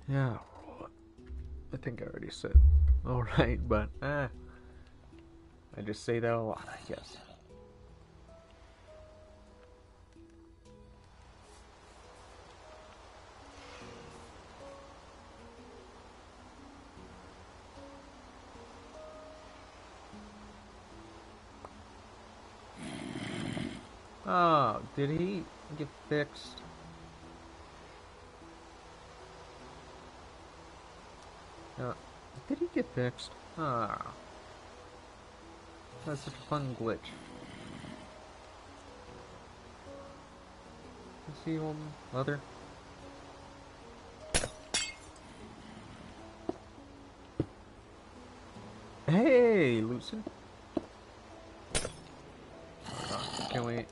Yeah, I think I already said alright, but I just say that a lot, I guess. Oh, did he get fixed? Uh, did he get fixed? Ah, that's such a fun glitch. Is he old mother? Hey, Lucen. Oh, can't wait.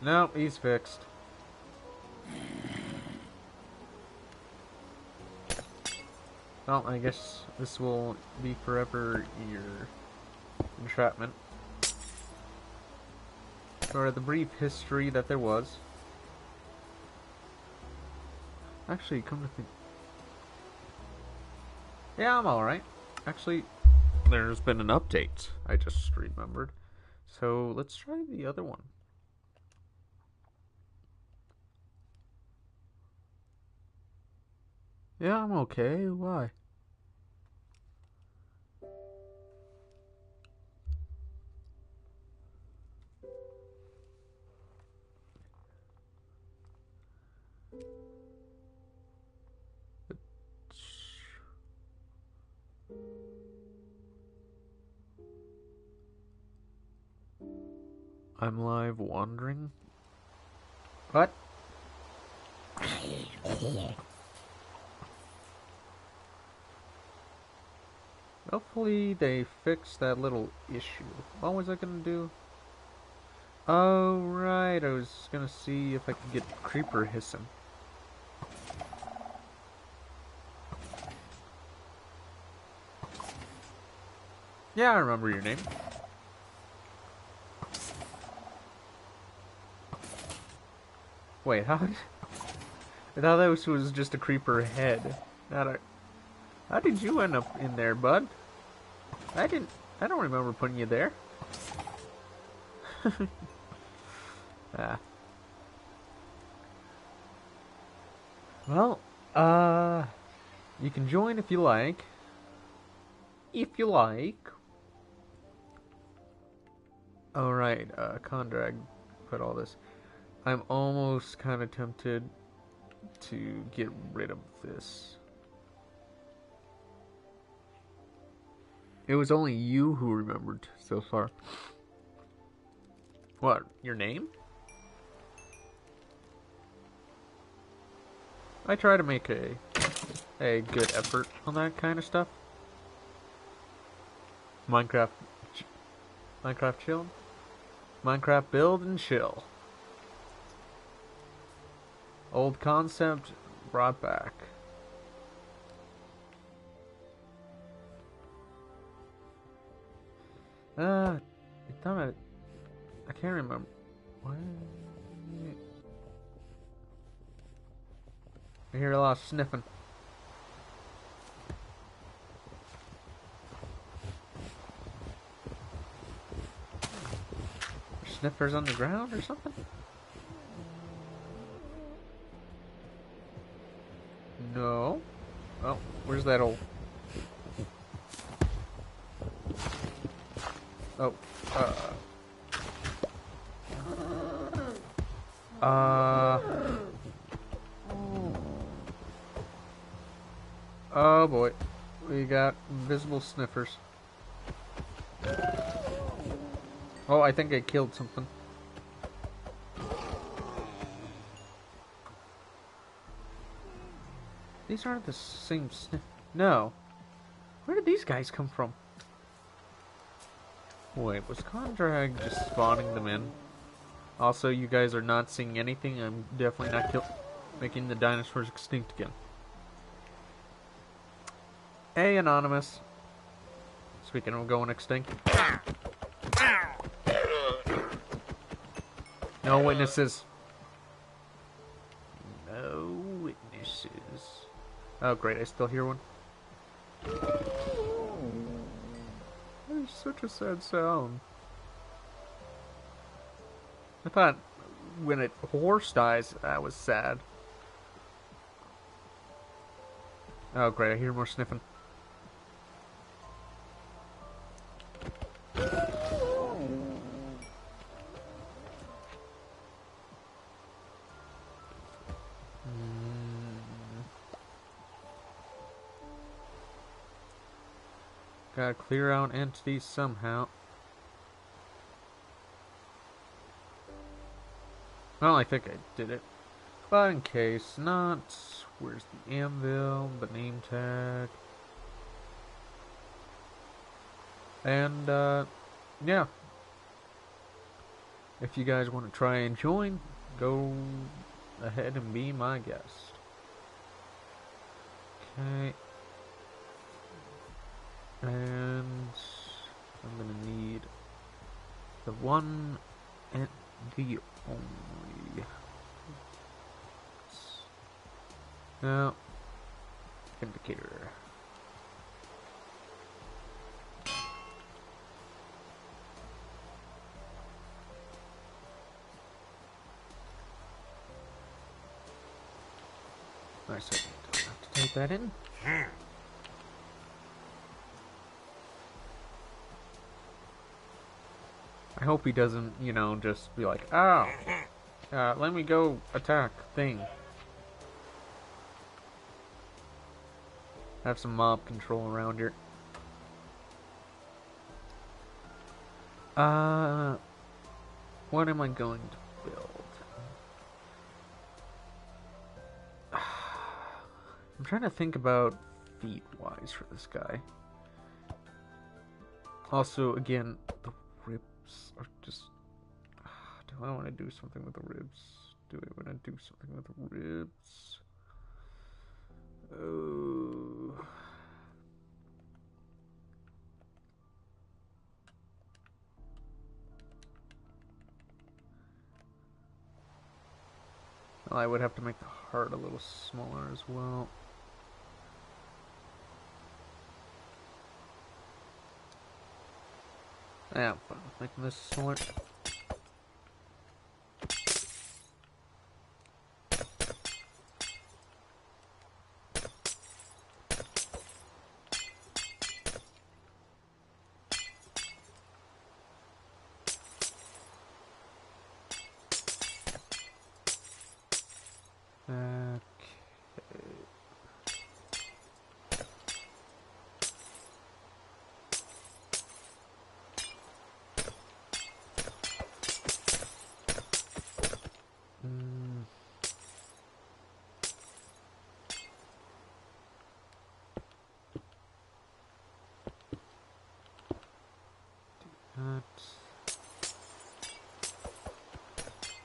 Nope, he's fixed. Well, I guess this will be forever your entrapment. For the brief history that there was. Actually, come to think... Yeah, I'm alright. Actually, there's been an update, I just remembered. So, let's try the other one. Yeah, I'm okay. Why? I'm live wandering? What? Hopefully they fix that little issue. What was I gonna do? Oh, right. I was gonna see if I could get Creeper hissing. Yeah, I remember your name. Wait, how did... I thought that was just a creeper head. Not a... How did you end up in there, bud? I don't remember putting you there. Ah. Well, you can join if you like. If you like. Alright, Kondrag put all this. I'm almost kind of tempted to get rid of this. It was only you who remembered so far. What, your name? I try to make a good effort on that kind of stuff. Minecraft chill? Minecraft build and chill. Old concept brought back. I thought I can't remember. What? I hear a lot of sniffing. Sniffers on the ground or something? No. Oh, where's that hole? Oh, oh boy. We got invisible sniffers. Oh, I think I killed something. These aren't the same sniff. No. Where did these guys come from? Wait, was Kondrag just spawning them in? Also, you guys are not seeing anything. I'm definitely not kill. making the dinosaurs extinct again. Hey, Anonymous. Speaking of going extinct. No witnesses. No witnesses. Oh, great. I still hear one. It's such a sad sound. I thought when a horse dies, that was sad. Oh, great. I hear more sniffing. Gotta clear out entities somehow. Well, I think I did it. But in case not, where's the anvil, the name tag? And, yeah. If you guys want to try and join, go ahead and be my guest. Okay. And I'm gonna need the one and the only. Now, indicator. Nice, I don't have to type that in. I hope he doesn't, you know, just be like, oh, let me go attack thing. Have some mob control around here. What am I going to build? I'm trying to think about feet-wise for this guy. Also, again, the ribs are just... do I want to do something with the ribs? Do I want to do something with the ribs? Oh... well, I would have to make the heart a little smaller as well. Yeah, I'm fine with making this smaller.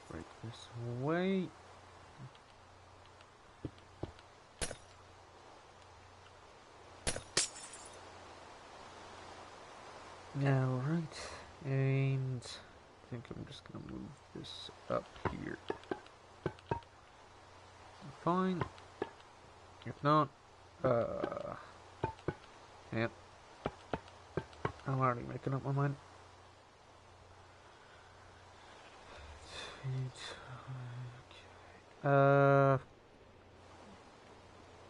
Right this way. Alright, and I think I'm just gonna move this up here. Fine. If not, yeah. I'm already making up my mind.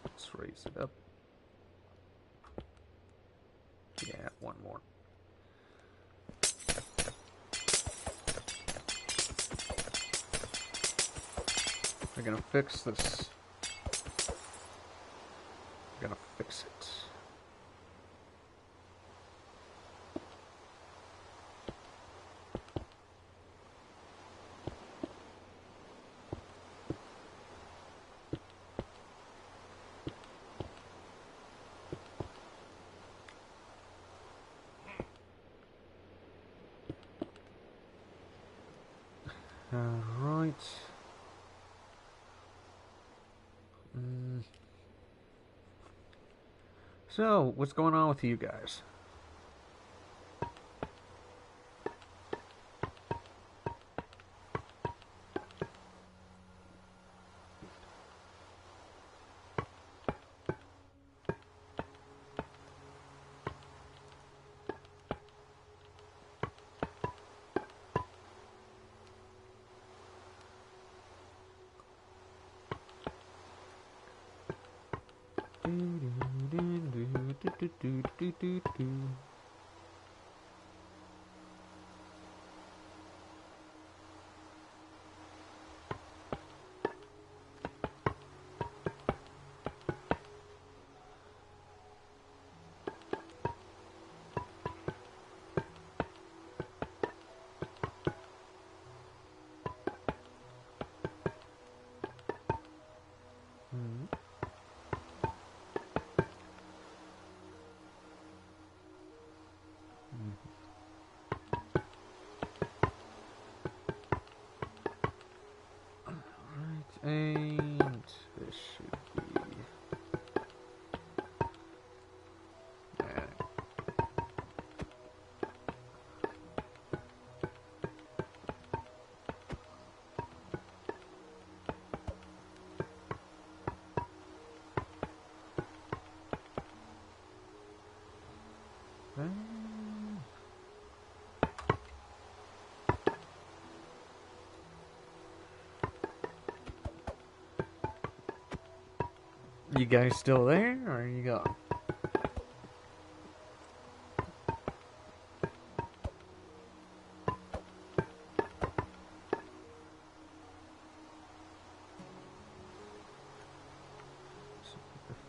Let's raise it up. Yeah, one more. We're gonna fix this. We're gonna fix it. Alright. Mm. So, what's going on with you guys? And this should be. You guys still there, or are you gone? So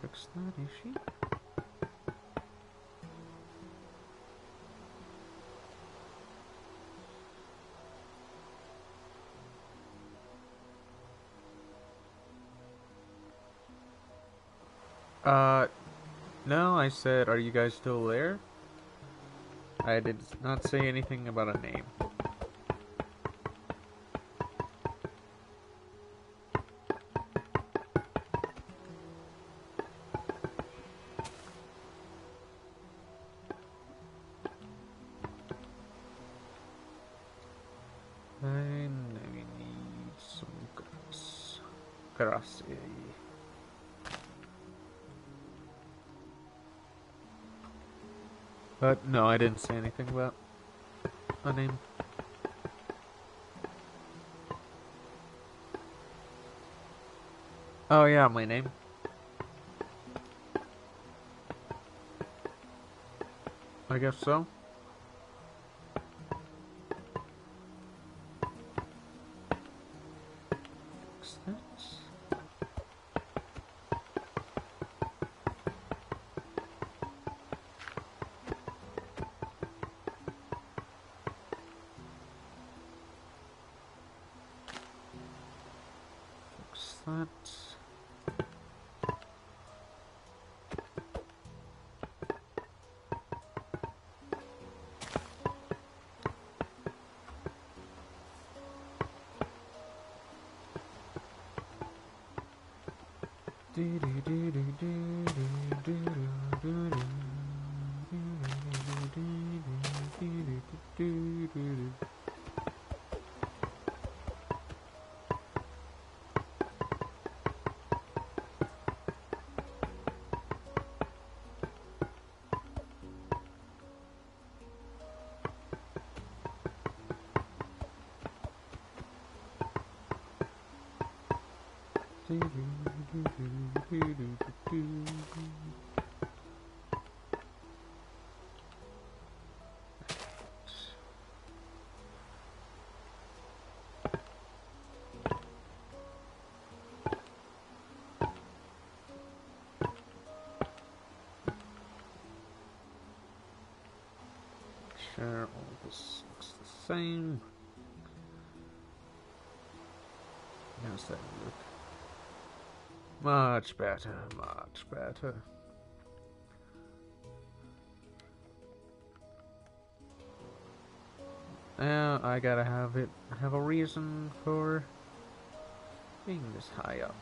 fix that issue. No, I said, are you guys still there? I did not say anything about a name. Then we need some grass. Grass. But no, I didn't say anything about a name. Oh yeah, my name. I guess so. Fix that. Fix that. Sure, all this looks the same. How's that look? Much better, much better. Now I gotta have a reason for being this high up.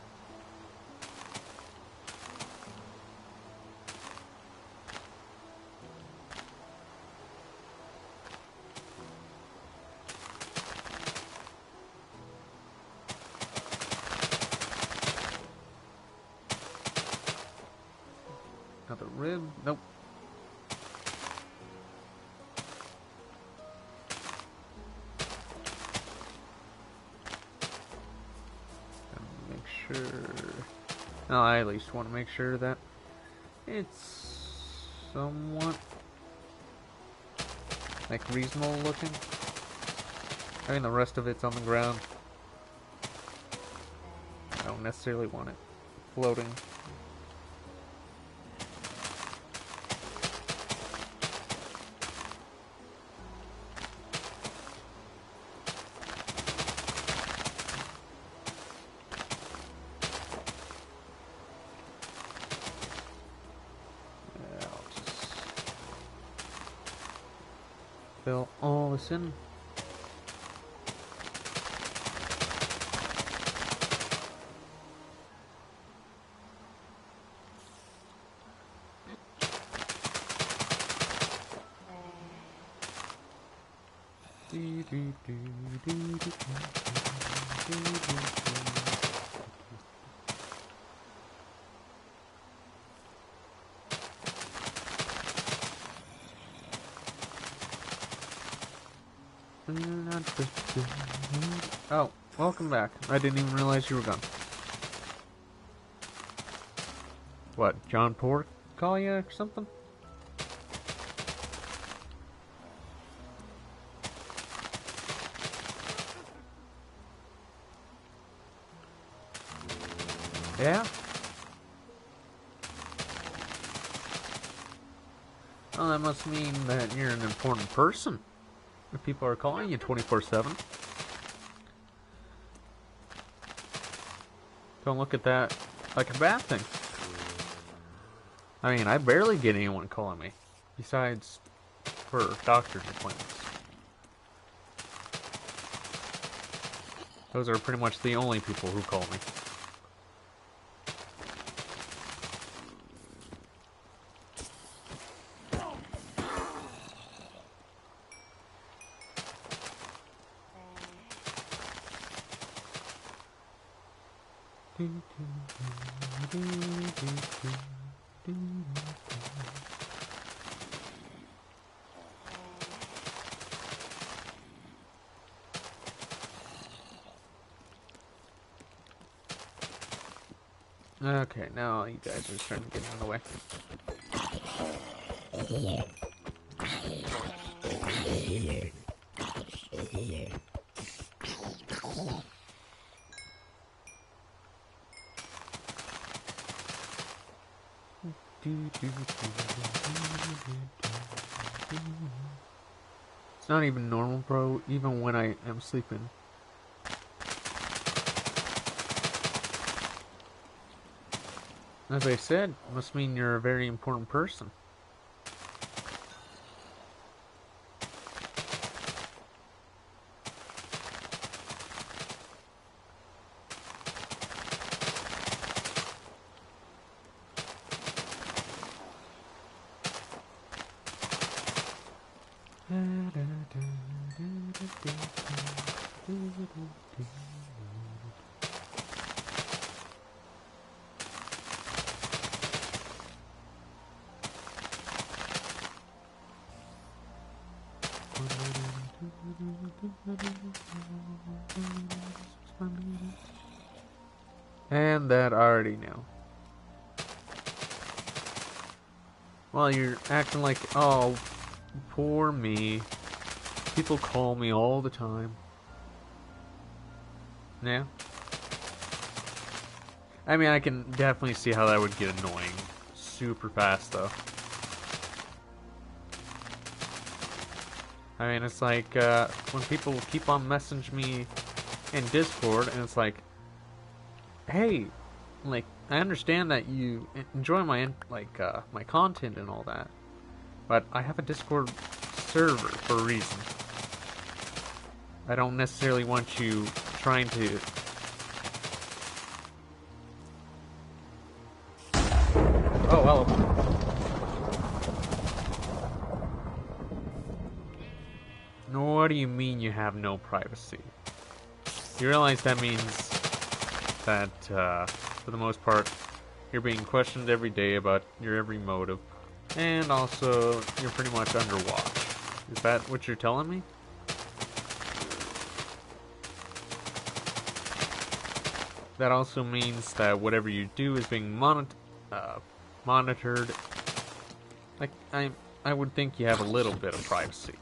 rib. Nope. Make sure. No, I at least want to make sure that it's somewhat like reasonable looking. I mean, the rest of it's on the ground. I don't necessarily want it floating. Yeah, I'll just fill all this in. Oh, welcome back. I didn't even realize you were gone. What, John Pork call you or something? Yeah? Well, that must mean that you're an important person. If people are calling you 24/7. Don't look at that like a bad thing. I mean, I barely get anyone calling me. Besides for doctor's appointments. Those are pretty much the only people who call me. Okay, now you guys are starting to get in the way. It's not even normal, bro, even when I am sleeping. As I said, must mean you're a very important person. And that I already know. Well, you're acting like, oh, poor me. People call me all the time. Yeah. I mean, I can definitely see how that would get annoying super fast, though. I mean, it's like, when people keep on messaging me in Discord, and it's like, hey, like, I understand that you enjoy my, my content and all that, but I have a Discord server for a reason. I don't necessarily want you trying to... Oh, well. What do you mean you have no privacy? You realize that means that, for the most part, you're being questioned every day about your every motive. And also, you're pretty much under watch. Is that what you're telling me? That also means that whatever you do is being monitored. Like, I would think you have a little bit of privacy.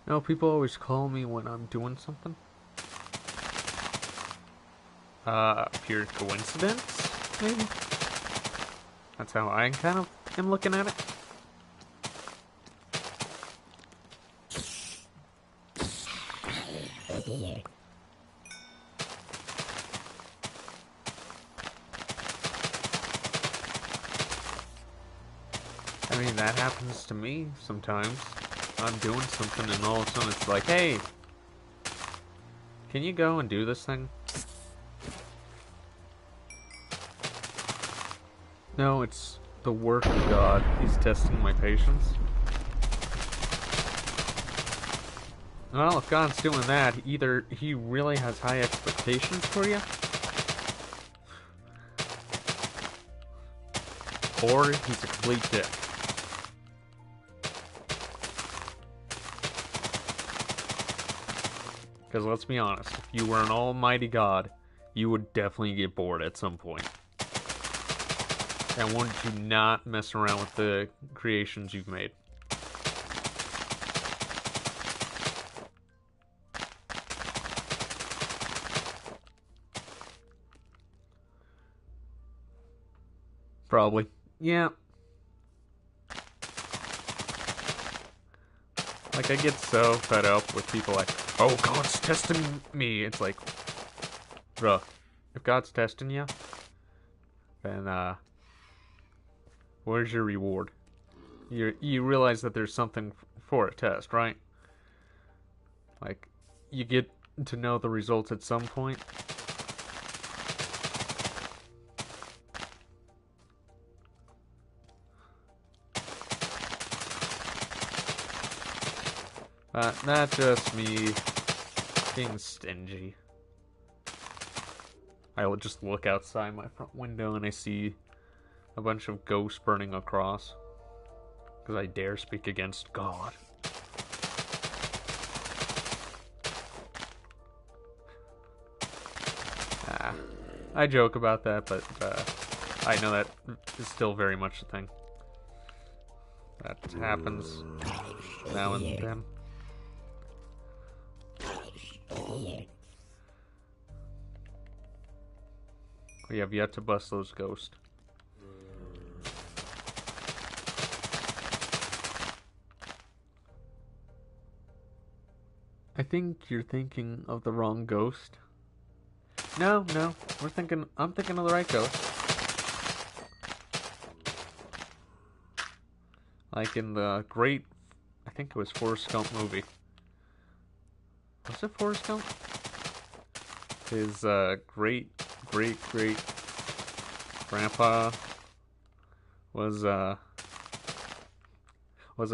No, people always call me when I'm doing something. Pure coincidence, maybe? That's how I kind of am looking at it. I mean, that happens to me sometimes. I'm doing something and all of a sudden it's like, hey, can you go and do this thing? No, it's the work of God. He's testing my patience. Well, if God's doing that, either he really has high expectations for you, or he's a complete dick. Because let's be honest, if you were an almighty God, you would definitely get bored at some point. And wouldn't you not mess around with the creations you've made? Probably. Yeah. Like, I get so fed up with people like, oh, God's testing me. It's like, bruh, if God's testing you, then, where's your reward? You realize that there's something for a test, right? Like, you get to know the results at some point. Not just me being stingy. I will just look outside my front window and I see a bunch of ghosts burning across. Because I dare speak against God. I joke about that, but I know that is still very much a thing. That happens now and then. We have yet to bust those ghosts. I think you're thinking of the wrong ghost. No, I'm thinking of the right ghost. Like in the great, I think it was Forrest Gump movie. Was it Forrest Gump? His great grandpa was a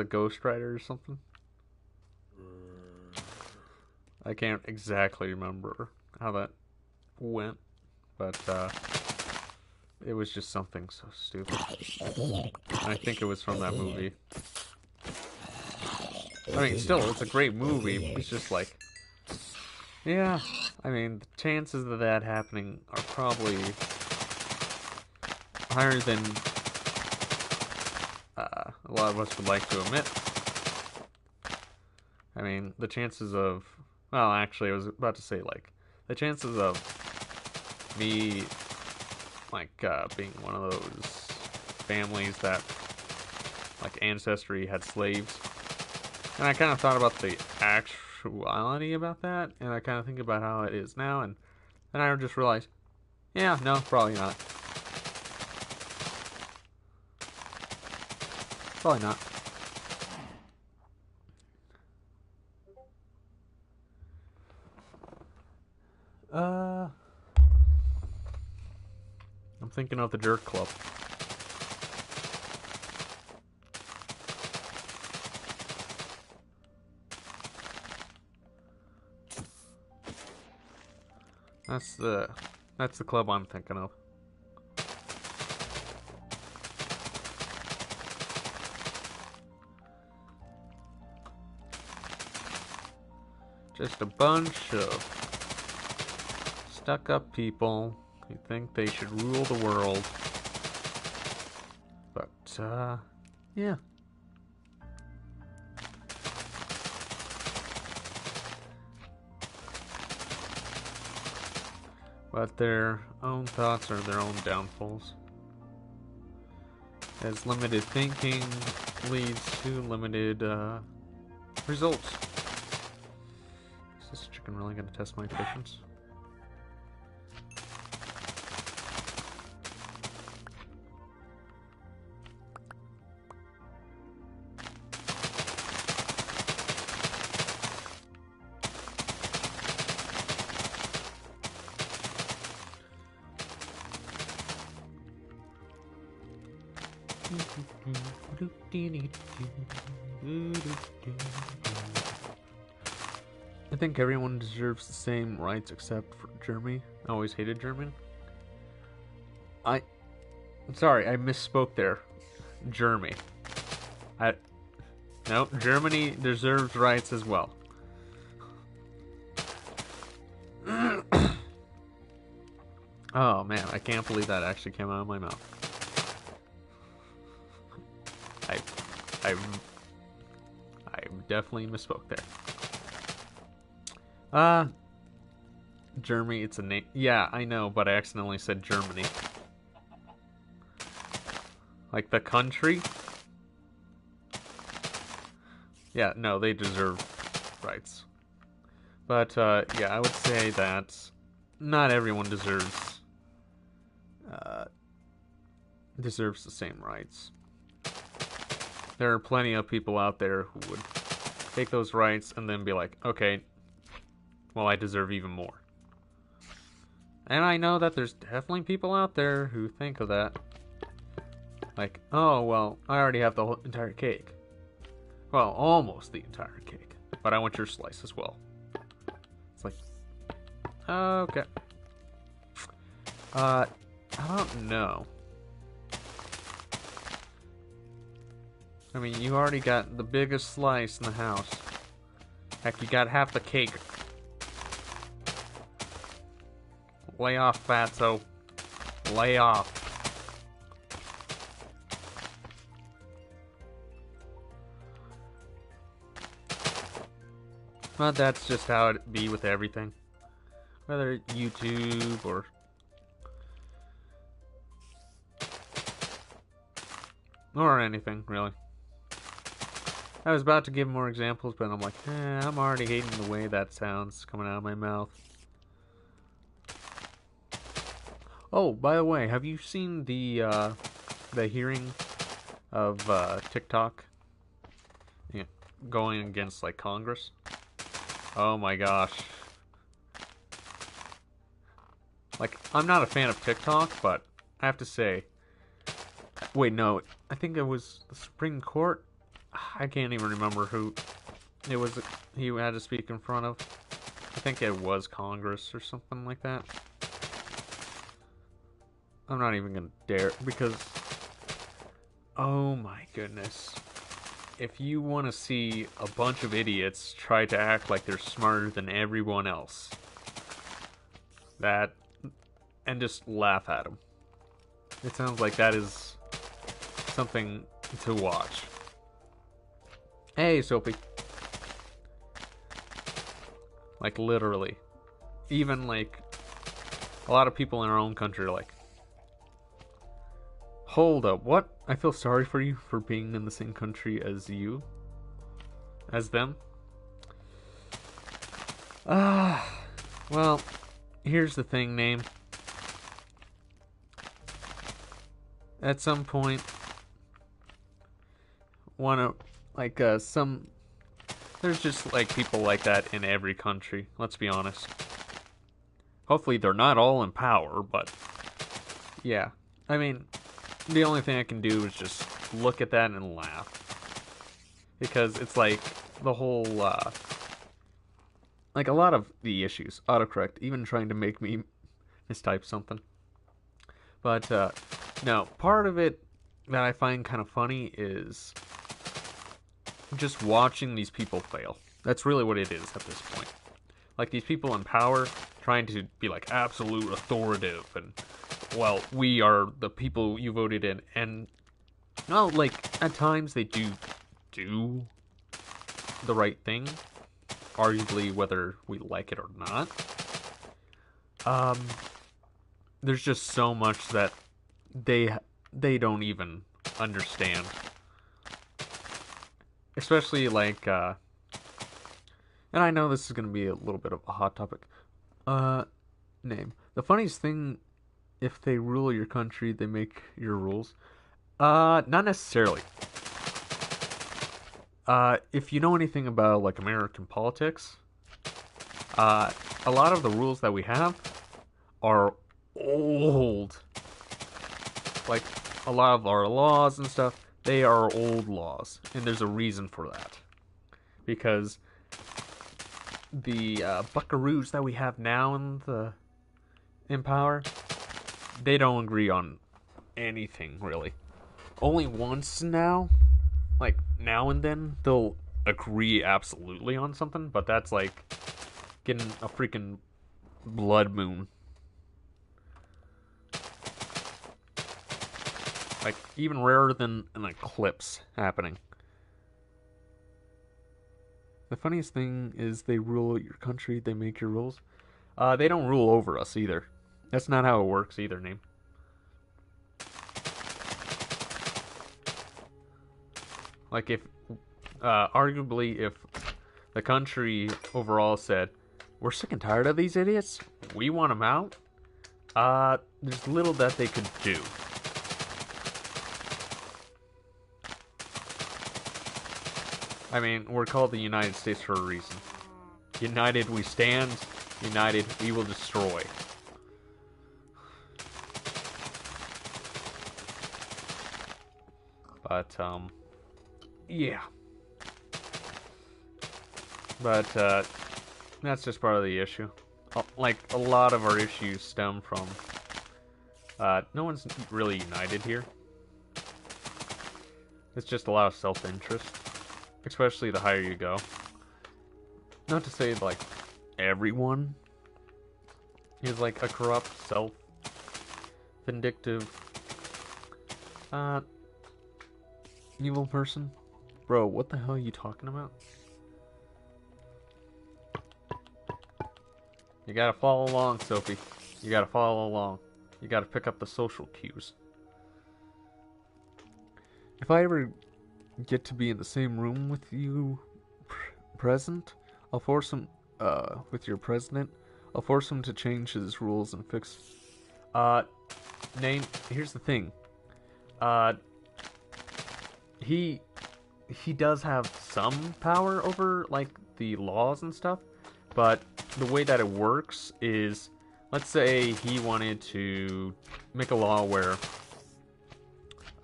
Ghost Rider or something. I can't exactly remember how that went, but it was just something so stupid. I think it was from that movie. I mean, still, it's a great movie. It's just like, yeah, I mean, the chances of that happening are probably higher than a lot of us would like to admit. I mean, the chances of, well, actually, I was about to say, like, the chances of me, like, being one of those families that, like, ancestry had slaves. And I kind of thought about the actuality about that, and I kind of think about how it is now, and then I just realized, yeah, no, probably not. Probably not. I'm thinking of the Jerk Club. That's the club I'm thinking of. Just a bunch of stuck-up people who think they should rule the world. But, yeah. But their own thoughts are their own downfalls. As limited thinking leads to limited, results. Is this chicken really gonna test my patience? I think everyone deserves the same rights except for Germany. I always hated Germany. Sorry, I misspoke there. Germany. No, Germany deserves rights as well. Oh man, I can't believe that actually came out of my mouth. I definitely misspoke there. Germany, it's a name. Yeah, I know, but I accidentally said Germany. Like the country? Yeah, no, they deserve rights. But, yeah, I would say that not everyone deserves the same rights. There are plenty of people out there who would take those rights and then be like, okay, well, I deserve even more. And I know that there's definitely people out there who think of that. Like, oh, well, I already have the whole entire cake. Well, almost the entire cake. But I want your slice as well. It's like, okay. I don't know. I mean, you already got the biggest slice in the house. Heck, you got half the cake. Lay off, fatso. Lay off. But that's just how it be with everything. Whether YouTube or anything, really. I was about to give more examples, but I'm like, I'm already hating the way that sounds coming out of my mouth. Oh, by the way, have you seen the hearing of TikTok going against like Congress? Oh my gosh. Like, I'm not a fan of TikTok, but I have to say, wait, no, I think it was the Supreme Court. I can't even remember who it was he had to speak in front of. I think it was Congress or something like that. I'm not even gonna dare, because oh my goodness. If you want to see a bunch of idiots try to act like they're smarter than everyone else, and just laugh at them. It sounds like that is something to watch. Hey, Soapy. Like, literally. Even, like, a lot of people in our own country are like, hold up, what? I feel sorry for you for being in the same country as you. As them. Well, here's the thing, Name. At some point, there's just like people like that in every country, let's be honest. Hopefully they're not all in power, but yeah. I mean, the only thing I can do is just look at that and laugh. Because it's like the whole like a lot of the issues, autocorrect, even trying to make me mistype something. But no, part of it that I find kind of funny is just watching these people fail. That's really what it is at this point. Like these people in power trying to be like absolute authoritative and, well, we are the people you voted in, and well, like at times they do the right thing, arguably whether we like it or not. There's just so much that they don't even understand, especially like and I know this is gonna be a little bit of a hot topic. Name the funniest thing: if they rule your country, they make your rules. Not necessarily. If you know anything about like American politics, a lot of the rules that we have are old. Like a lot of our laws and stuff, they are old laws, and there's a reason for that. Because the buckaroos that we have now in power, they don't agree on anything really. Only once now, like now and then, they'll agree absolutely on something, but that's like getting a freaking blood moon. Like even rarer than an eclipse happening. The funniest thing is they rule your country, they make your rules. They don't rule over us either. That's not how it works either, Name. Like if, arguably if the country overall said, we're sick and tired of these idiots, we want them out, there's little that they could do. I mean, we're called the United States for a reason. United we stand, united we will destroy. But, yeah. But, that's just part of the issue. Like, a lot of our issues stem from, no one's really united here. It's just a lot of self-interest. Especially the higher you go. Not to say, like, everyone is, like, a corrupt, self-vindictive, evil person. Bro, what the hell are you talking about? You gotta follow along, Sophie. You gotta follow along. You gotta pick up the social cues. If I ever get to be in the same room with you present, I'll force him, with your president, I'll force him to change his rules and fix, Name, here's the thing, he does have some power over, like, the laws and stuff, but the way that it works is, let's say he wanted to make a law where,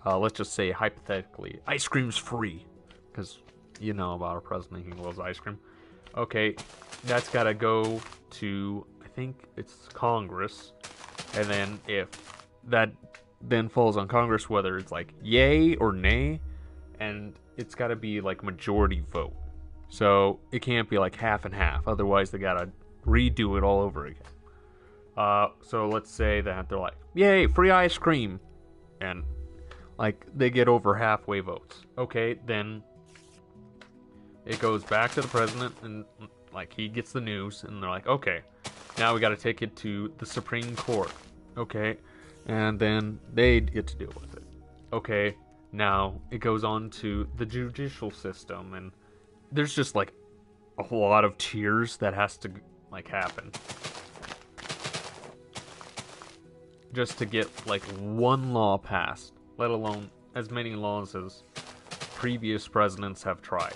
let's just say, hypothetically, ice cream's free. Because you know about our president, he loves ice cream. Okay, that's gotta go to, I think it's Congress. And then if that then falls on Congress, whether it's like yay or nay, and it's gotta be like majority vote. So it can't be like half and half, otherwise they gotta redo it all over again. So let's say that they're like, yay, free ice cream. And like, they get over halfway votes. Okay, then it goes back to the president, and, like, he gets the news, and they're like, okay, now we gotta take it to the Supreme Court. Okay, and then they get to deal with it. Okay, now it goes on to the judicial system, and there's just, like, a whole lot of tiers that has to, like, happen. Just to get, like, one law passed. Let alone as many laws as previous presidents have tried.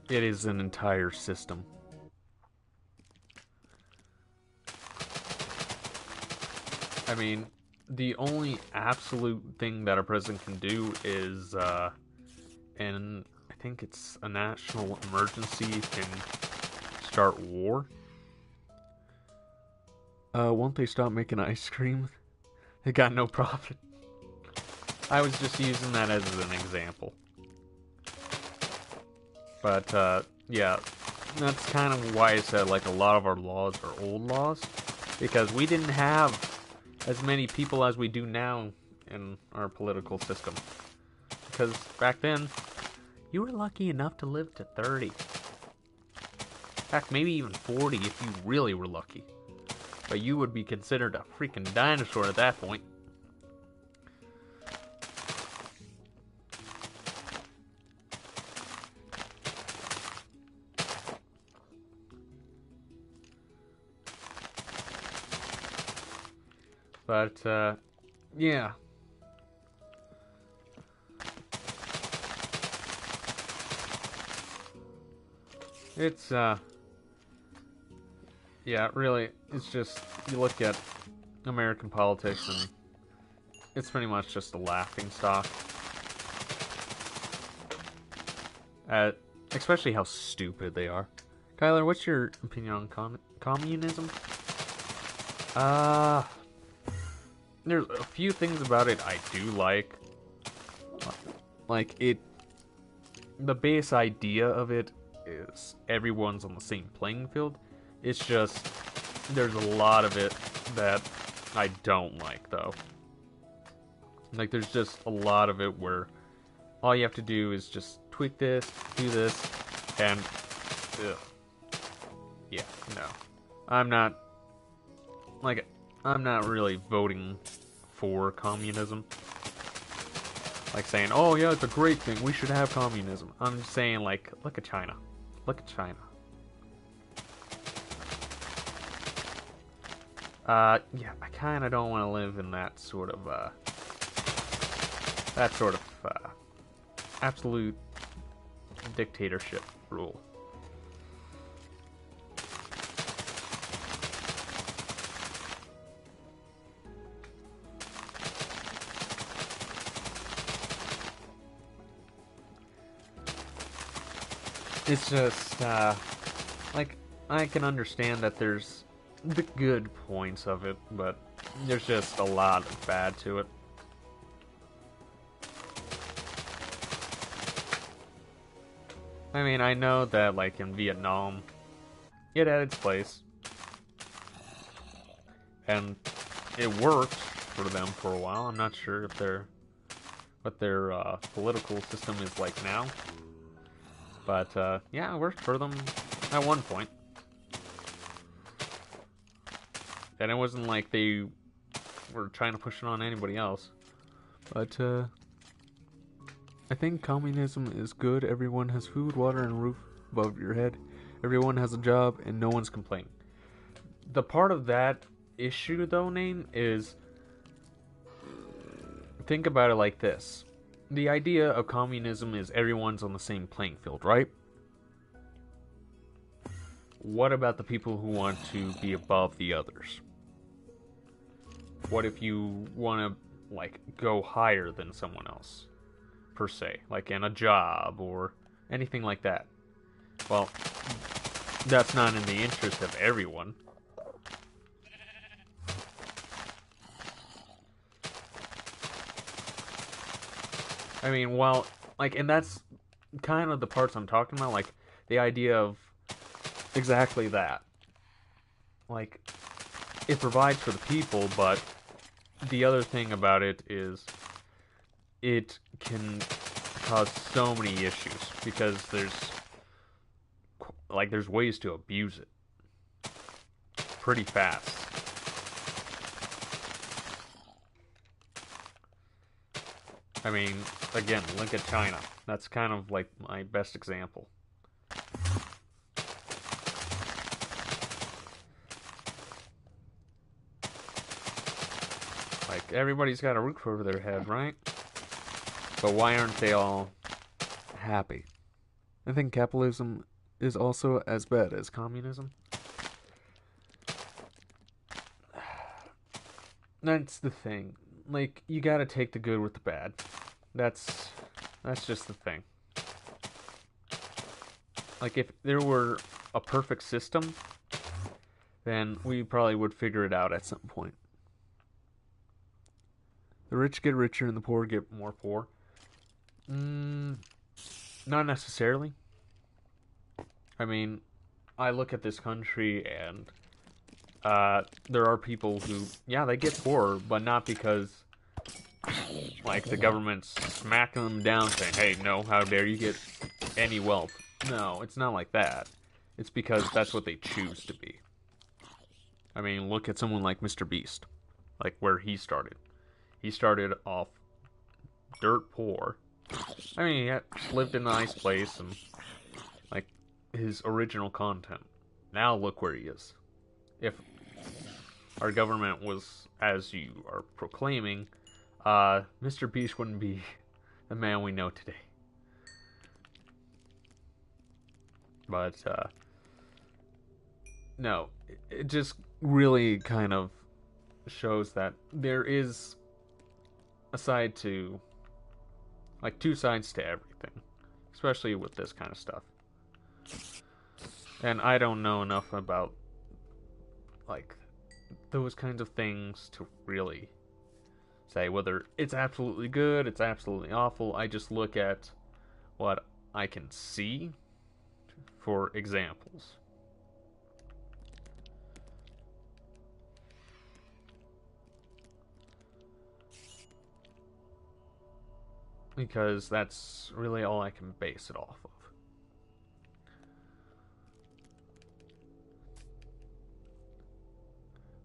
It is an entire system. I mean, the only absolute thing that a president can do is and I think it's a national emergency can start war. Won't they stop making ice cream? They got no profit. I was just using that as an example. But, yeah, that's kind of why I said, like, a lot of our laws are old laws. Because we didn't have as many people as we do now in our political system. Because back then, you were lucky enough to live to 30. In fact, maybe even 40 if you really were lucky. But you would be considered a freaking dinosaur at that point. But, yeah. It's, yeah, really, it's just, you look at American politics and it's pretty much just a laughing stock. Especially how stupid they are. Kyler, what's your opinion on communism? There's a few things about it I do like. Like, the base idea of it is everyone's on the same playing field. It's just, there's a lot of it that I don't like, though. Like, there's just a lot of it where all you have to do is just tweak this, do this, and, ugh. Yeah, no. I'm not really voting for communism. Like saying, oh yeah, it's a great thing, we should have communism. I'm just saying, like, look at China. Look at China. Yeah, I kinda don't want to live in that sort of, absolute dictatorship rule. It's just, like, I can understand that there's the good points of it, but there's just a lot of bad to it. I mean, I know that, like, in Vietnam, it had its place. And it worked for them for a while. I'm not sure if what their political system is like now. But, yeah, it worked for them at one point. And it wasn't like they were trying to push it on anybody else. But, I think communism is good. Everyone has food, water, and a roof above your head. Everyone has a job, and no one's complaining. The part of that issue, though, Name, is... Think about it like this. The idea of communism is everyone's on the same playing field, right? What about the people who want to be above the others? What if you want to, like, go higher than someone else, per se? Like in a job or anything like that. Well, that's not in the interest of everyone. I mean, well, like, and that's kind of the parts I'm talking about, like, the idea of exactly that. Like, it provides for the people, but the other thing about it is it can cause so many issues, because there's ways to abuse it pretty fast. I mean, again, look at China. That's kind of like my best example. Like, everybody's got a roof over their head, right? But why aren't they all happy? I think capitalism is also as bad as communism. That's the thing. Like, you gotta take the good with the bad. That's just the thing. Like, if there were a perfect system, then we probably would figure it out at some point. The rich get richer and the poor get more poor. Not necessarily. I mean, I look at this country and there are people who, yeah, they get poorer, but not because, like, the government's smacking them down saying, hey, no, how dare you get any wealth. No, it's not like that. It's because that's what they choose to be. I mean, look at someone like Mr. Beast, like where he started. He started off dirt poor. I mean, he lived in a nice place and, like, his original content. Now look where he is. If our government was, as you are proclaiming, Mr. Beast wouldn't be the man we know today. But, no, it just really kind of shows that there is a side to, like, two sides to everything, especially with this kind of stuff. And I don't know enough about, like, those kinds of things to really say whether it's absolutely good, it's absolutely awful. I just look at what I can see for examples. Because that's really all I can base it off of.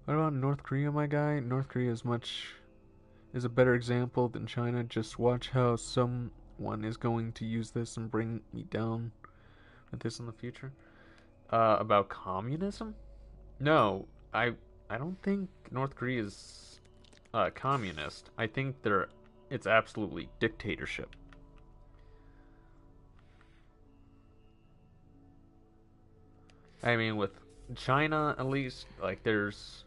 What about North Korea, my guy? North Korea is a better example than China. Just watch how someone is going to use this and bring me down with this in the future. About communism? No, I don't think North Korea is communist. I think it's absolutely dictatorship. I mean, with China, at least, like, there's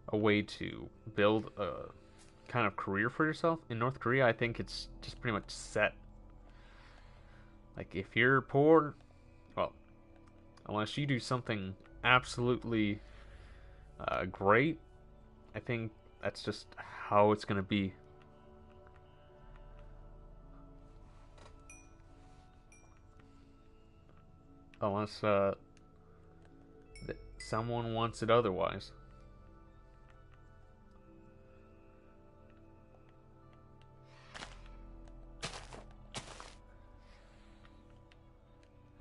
a way to build a kind of career for yourself. In North Korea, I think it's just pretty much set. Like, if you're poor, well, unless you do something absolutely great, I think that's just how it's going to be. Unless someone wants it otherwise.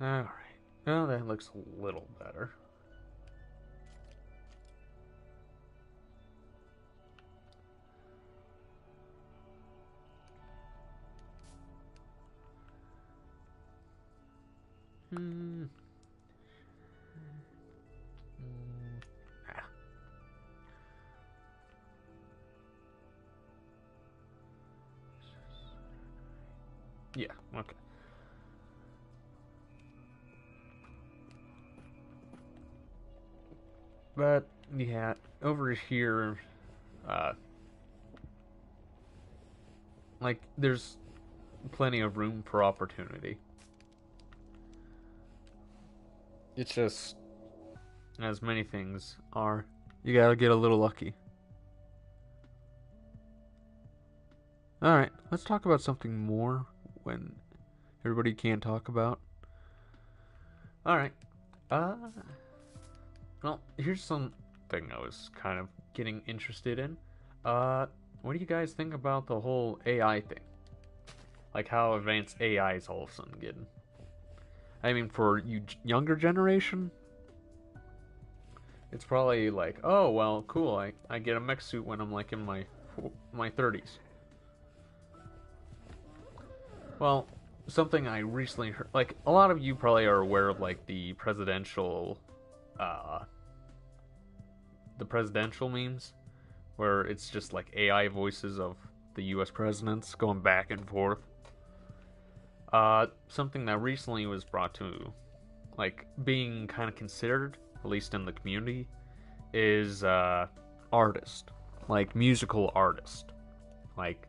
Alright. Well, that looks a little better. Yeah, okay. But, yeah, over here, like, there's plenty of room for opportunity. It's just, as many things are, you gotta get a little lucky. Alright, let's talk about something more when everybody can't talk about. Alright, well, here's something I was kind of getting interested in. What do you guys think about the whole AI thing? Like, how advanced AI is all of a sudden getting? I mean, for you younger generation, it's probably like, oh, well, cool, I get a mech suit when I'm, like, in my 30s. Well, something I recently heard, like, a lot of you probably are aware of, like, the presidential memes, where it's just like AI voices of the US presidents going back and forth. Something that recently was brought to, like, being kind of considered, at least in the community, is artist, like musical artist. Like,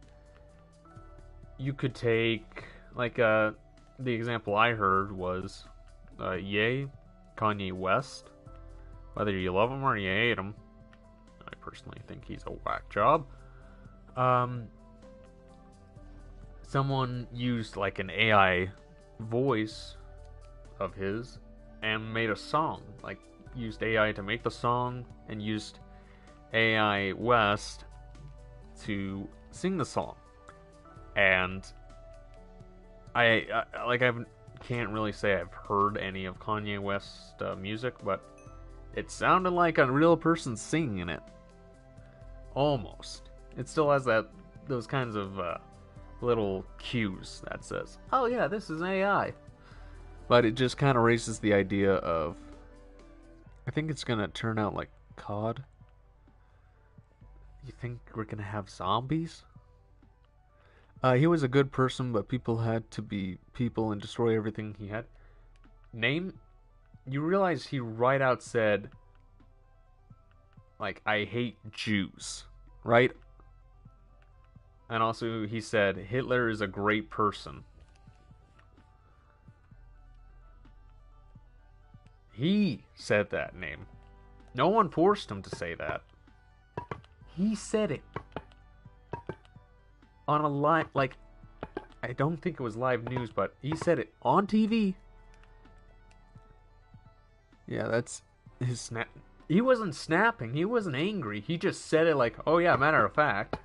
you could take, like, the example I heard was Ye, Kanye West. Whether you love him or you hate him, I personally think he's a whack job. Someone used like an AI voice of his and made a song. Like, used AI to make the song and used AI West to sing the song. And I can't really say I've heard any of Kanye West's music, but it sounded like a real person singing it. Almost. It still has those kinds of little cues that says, "Oh yeah, this is AI." But it just kind of raises the idea of, I think it's gonna turn out like COD. You think we're gonna have zombies? He was a good person, but people had to be people and destroy everything he had. You realize he right out said, like, I hate Jews, right? And also he said, Hitler is a great person. He said that name. No one forced him to say that. He said it. On a live, like, I don't think it was live news, but he said it on TV. Yeah, that's his snap. He wasn't snapping. He wasn't angry. He just said it like, oh yeah, matter of fact.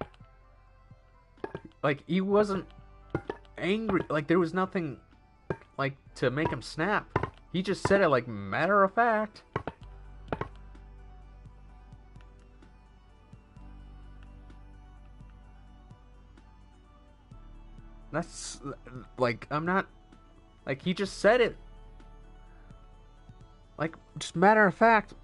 Like, he wasn't angry. Like, there was nothing, like, to make him snap. He just said it like, matter of fact. That's, like, I'm not, like, he just said it. Like, just matter of fact.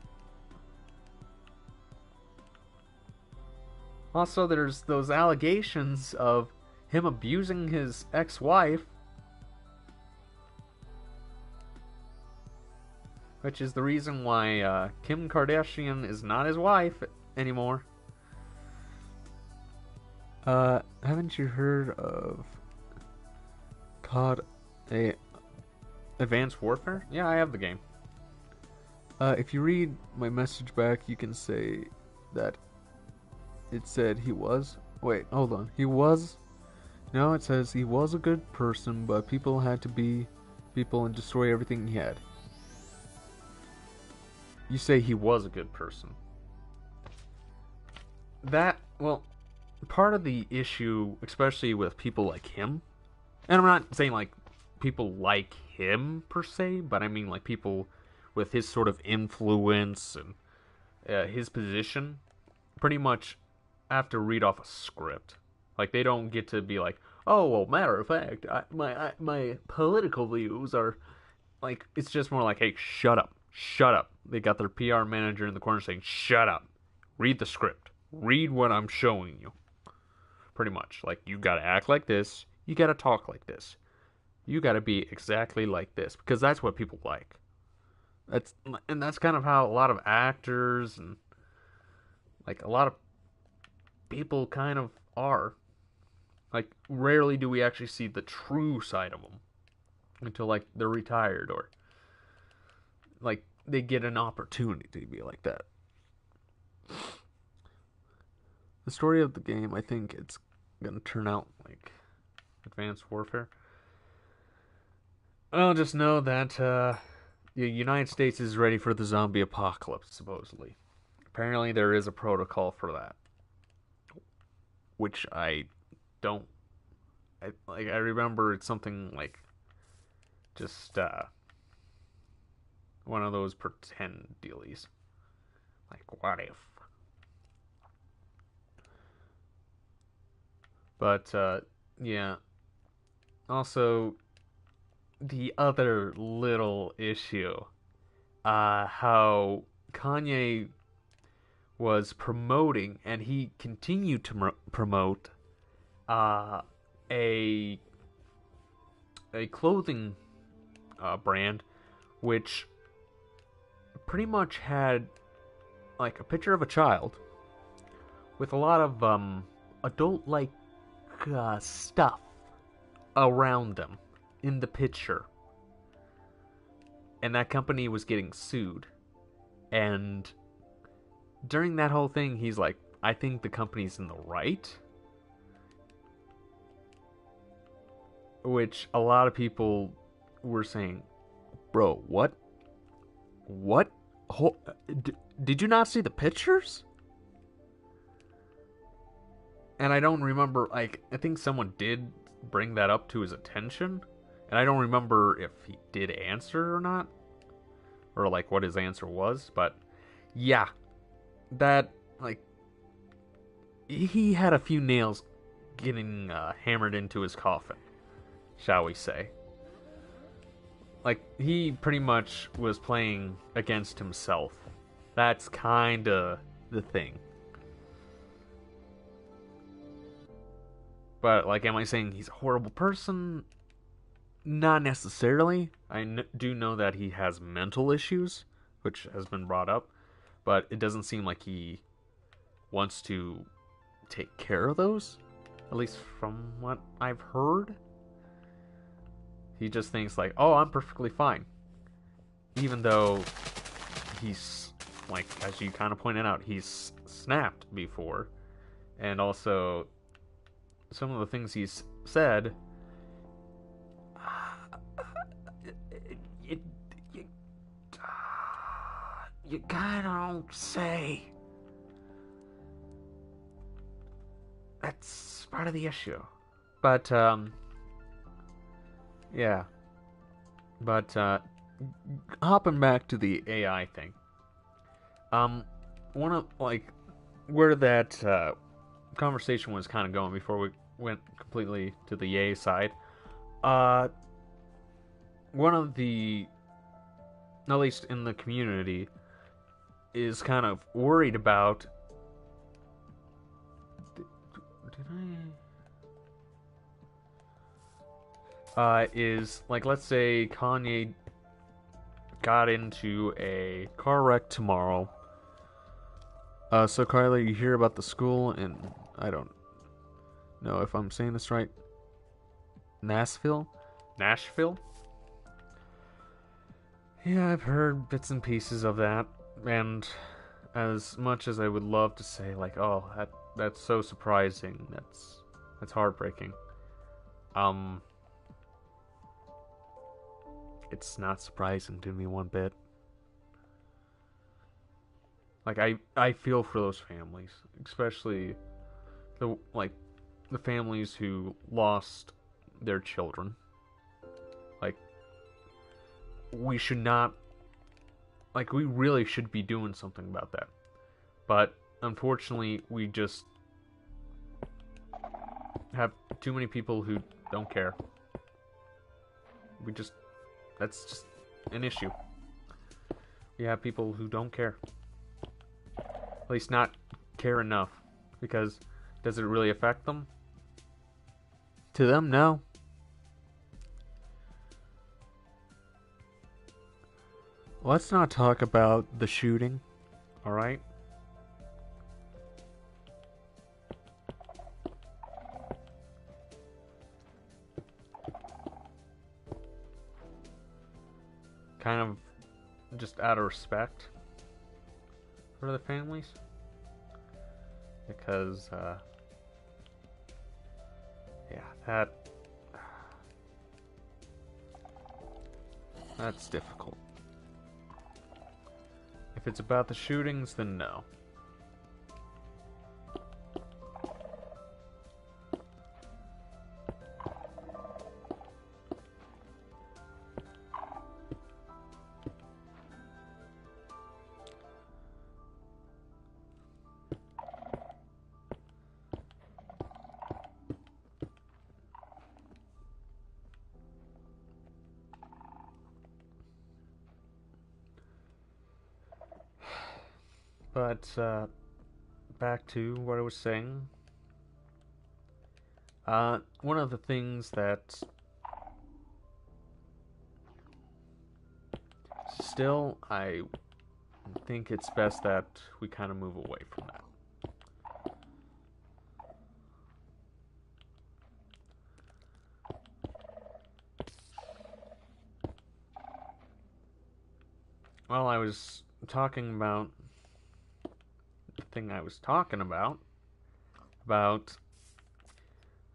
Also, there's those allegations of him abusing his ex-wife, which is the reason why Kim Kardashian is not his wife anymore. Haven't you heard of COD Advanced Warfare? Yeah, I have the game. If you read my message back, you can say that it said he was. Wait, hold on. He was. No, it says he was a good person, but people had to be people and destroy everything he had. You say he was a good person. That, well, part of the issue, especially with people like him, and I'm not saying like people like him per se, but I mean like people with his sort of influence and his position, pretty much have to read off a script. Like, they don't get to be like, oh, well, matter of fact, my political views are, like, it's just more like, hey, shut up, shut up. They got their PR manager in the corner saying, shut up, read the script, read what I'm showing you. Pretty much, like, you gotta act like this, you gotta talk like this, you gotta be exactly like this, because that's what people like. That's kind of how a lot of actors and, like, a lot of people kind of are. Like, rarely do we actually see the true side of them until, like, they're retired or, like, they get an opportunity to be like that. The story of the game, I think it's gonna turn out like Advanced Warfare. I'll just know that the United States is ready for the zombie apocalypse, supposedly. Apparently there is a protocol for that, which I don't. I remember it's something like just one of those pretend dealies. Like, what if? But yeah. Also, the other little issue, how Kanye was promoting, and he continued to promote a clothing brand which pretty much had like a picture of a child with a lot of adult like stuff around them in the picture. and that company was getting sued. And during that whole thing, he's like, I think the company's in the right. Which a lot of people were saying, bro, what? What? Did you not see the pictures? And I don't remember, like, I think someone did bring that up to his attention. And I don't remember if he did answer or not. Or, like, what his answer was. But, yeah. That, like, he had a few nails getting hammered into his coffin, shall we say. Like, he pretty much was playing against himself. That's kinda the thing. But, like, am I saying he's a horrible person? Not necessarily. I do know that he has mental issues, which has been brought up. But it doesn't seem like he wants to take care of those. At least from what I've heard. He just thinks like, oh, I'm perfectly fine. Even though he's, like, as you kind of pointed out, he's snapped before. And also, some of the things he's said, you, you, you kind of don't say. That's part of the issue. But, yeah. But, hopping back to the AI thing. One of, like, where that, conversation was kind of going before we went completely to the yay side. One of the, at least in the community, is kind of worried about. Is like, let's say Kanye got into a car wreck tomorrow. So Kyler, you hear about the school in, I don't know if I'm saying this right, Nashville? Yeah, I've heard bits and pieces of that, and as much as I would love to say, like, oh, that's so surprising, that's heartbreaking. It's not surprising to me one bit. Like, I feel for those families, especially the families who lost their children. Like, we should not, like, we really should be doing something about that. But unfortunately, we just have too many people who don't care. That's just an issue. We have people who don't care. At least not care enough. Because does it really affect them? To them, no. Let's not talk about the shooting, alright? Kind of just out of respect for the families. Because, yeah, that's difficult. If it's about the shootings, then no. But, back to what I was saying. One of the things that still, I think it's best that we kind of move away from that. well, I was talking about the thing I was talking about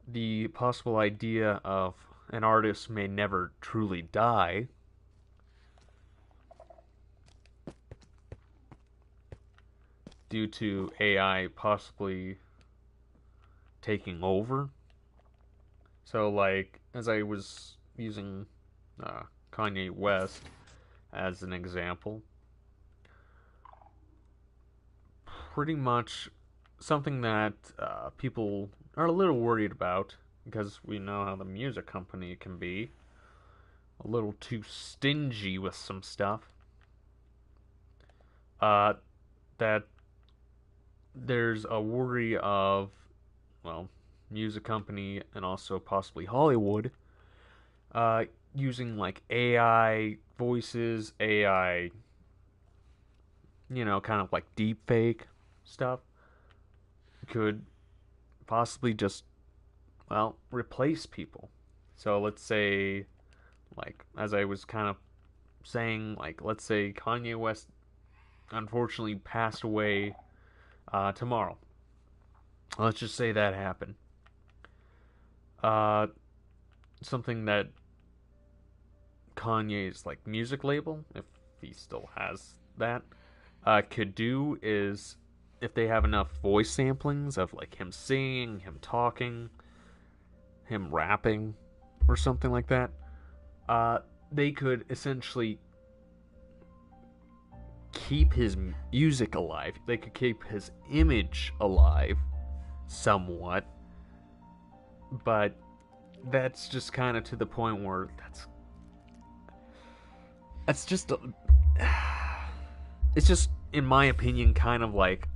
the possible idea of an artist may never truly die due to AI possibly taking over. So, like, as I was using Kanye West as an example, pretty much something that people are a little worried about because we know how the music company can be a little too stingy with some stuff. Uh, that there's a worry of, well, music company and also possibly Hollywood uh, using like AI voices, AI, kind of like deep fake stuff could possibly just, well, replace people. So let's say, like, as I was kind of saying, like, let's say Kanye West unfortunately passed away tomorrow. Let's just say that happened. Uh, Something that Kanye's like music label, if he still has that, could do is if they have enough voice samplings of like him singing, him talking, him rapping, or something like that, uh, they could essentially keep his music alive. They could keep his image alive somewhat, but that's just kind of to the point where that's just it's just in my opinion kind of like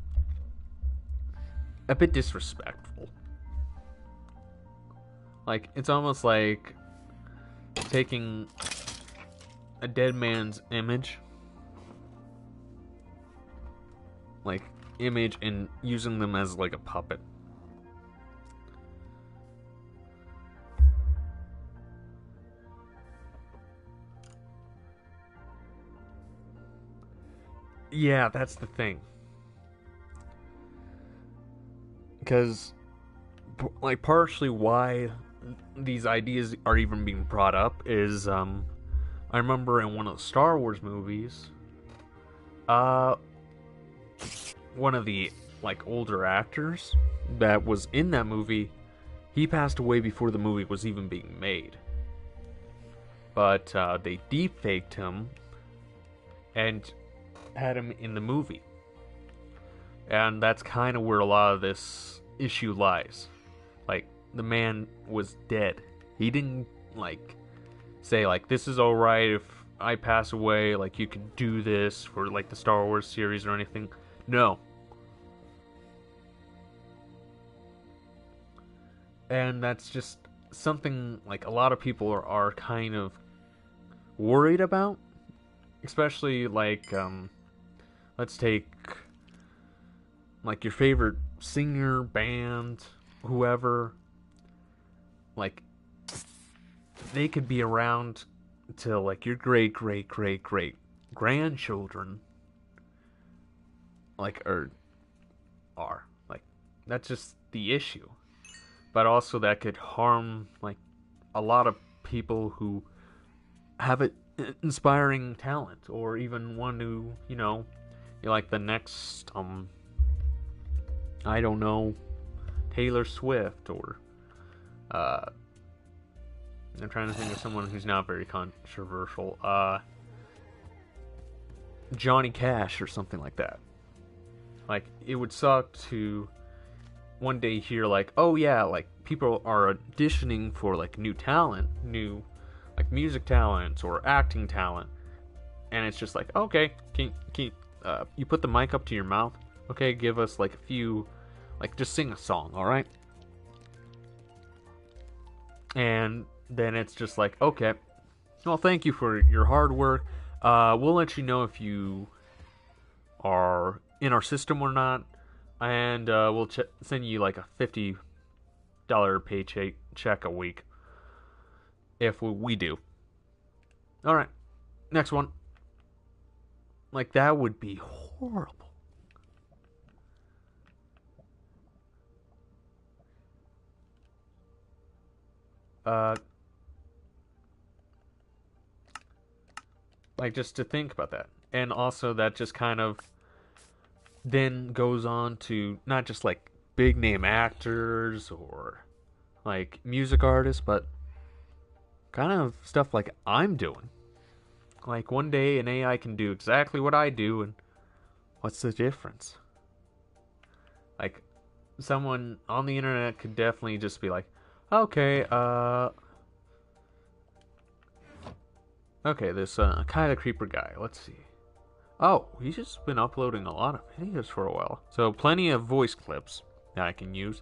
a bit disrespectful. Like it's almost like taking a dead man's image and using them as like a puppet. Yeah, that's the thing. Because, like, partially why these ideas are even being brought up is, I remember in one of the Star Wars movies, uh, one of the, like, older actors that was in that movie, he passed away before the movie was even being made. But, they deepfaked him and had him in the movie. And that's kind of where a lot of this issue lies. Like, the man was dead. He didn't, like, say, like, this is alright if I pass away, like, you can do this for, like, the Star Wars series or anything. No. And that's just something, like, a lot of people are kind of worried about. Especially, like, let's take like your favorite singer, band, whoever, like they could be around till like your great great great great grandchildren like are like that's just the issue. But also that could harm like a lot of people who have an inspiring talent or even one who, like the next I don't know, Taylor Swift or I'm trying to think of someone who's not very controversial. Johnny Cash or something like that. Like it would suck to one day hear like, oh yeah, like people are auditioning for like new talent, new like music talent or acting talent, and it's just like, okay, can you put the mic up to your mouth? Okay, give us like a few. Like, just sing a song, alright? And then it's just like, okay, well, thank you for your hard work. We'll let you know if you are in our system or not. And we'll send you like a $50 paycheck check a week. If we do. Alright, next one. Like, that would be horrible. Like, just to think about that. And also, that just kind of then goes on to not just like big name actors or like music artists, but kind of stuff like I'm doing. Like, one day an AI can do exactly what I do, and what's the difference? Like, someone on the internet could definitely just be like, okay, this kind of creeper guy, let's see. Oh, he's just been uploading a lot of videos for a while. So plenty of voice clips that I can use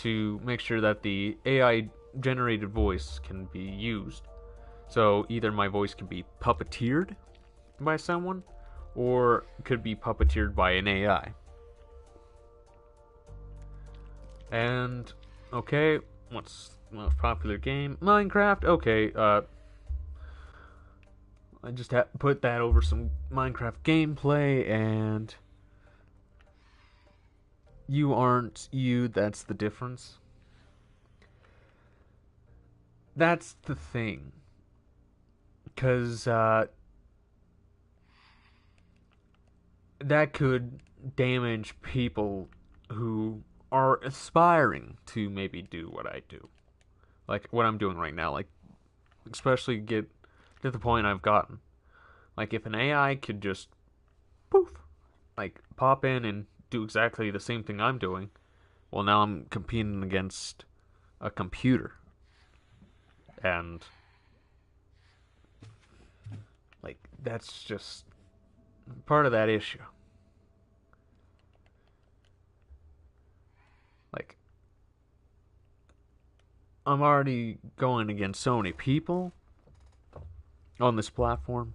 to make sure that the AI generated voice can be used. So either my voice can be puppeteered by someone, or could be puppeteered by an AI. And, okay, what's the most popular game? Minecraft. Okay, I just put that over some Minecraft gameplay, and you aren't you, that's the difference. That's the thing. Because, that could damage people who are aspiring to maybe do what I do. Like, what I'm doing right now. Like, especially get to the point I've gotten. Like, if an AI could just poof, like, pop in and do exactly the same thing I'm doing, well, now I'm competing against a computer. And, like, that's just part of that issue. Like, I'm already going against so many people on this platform.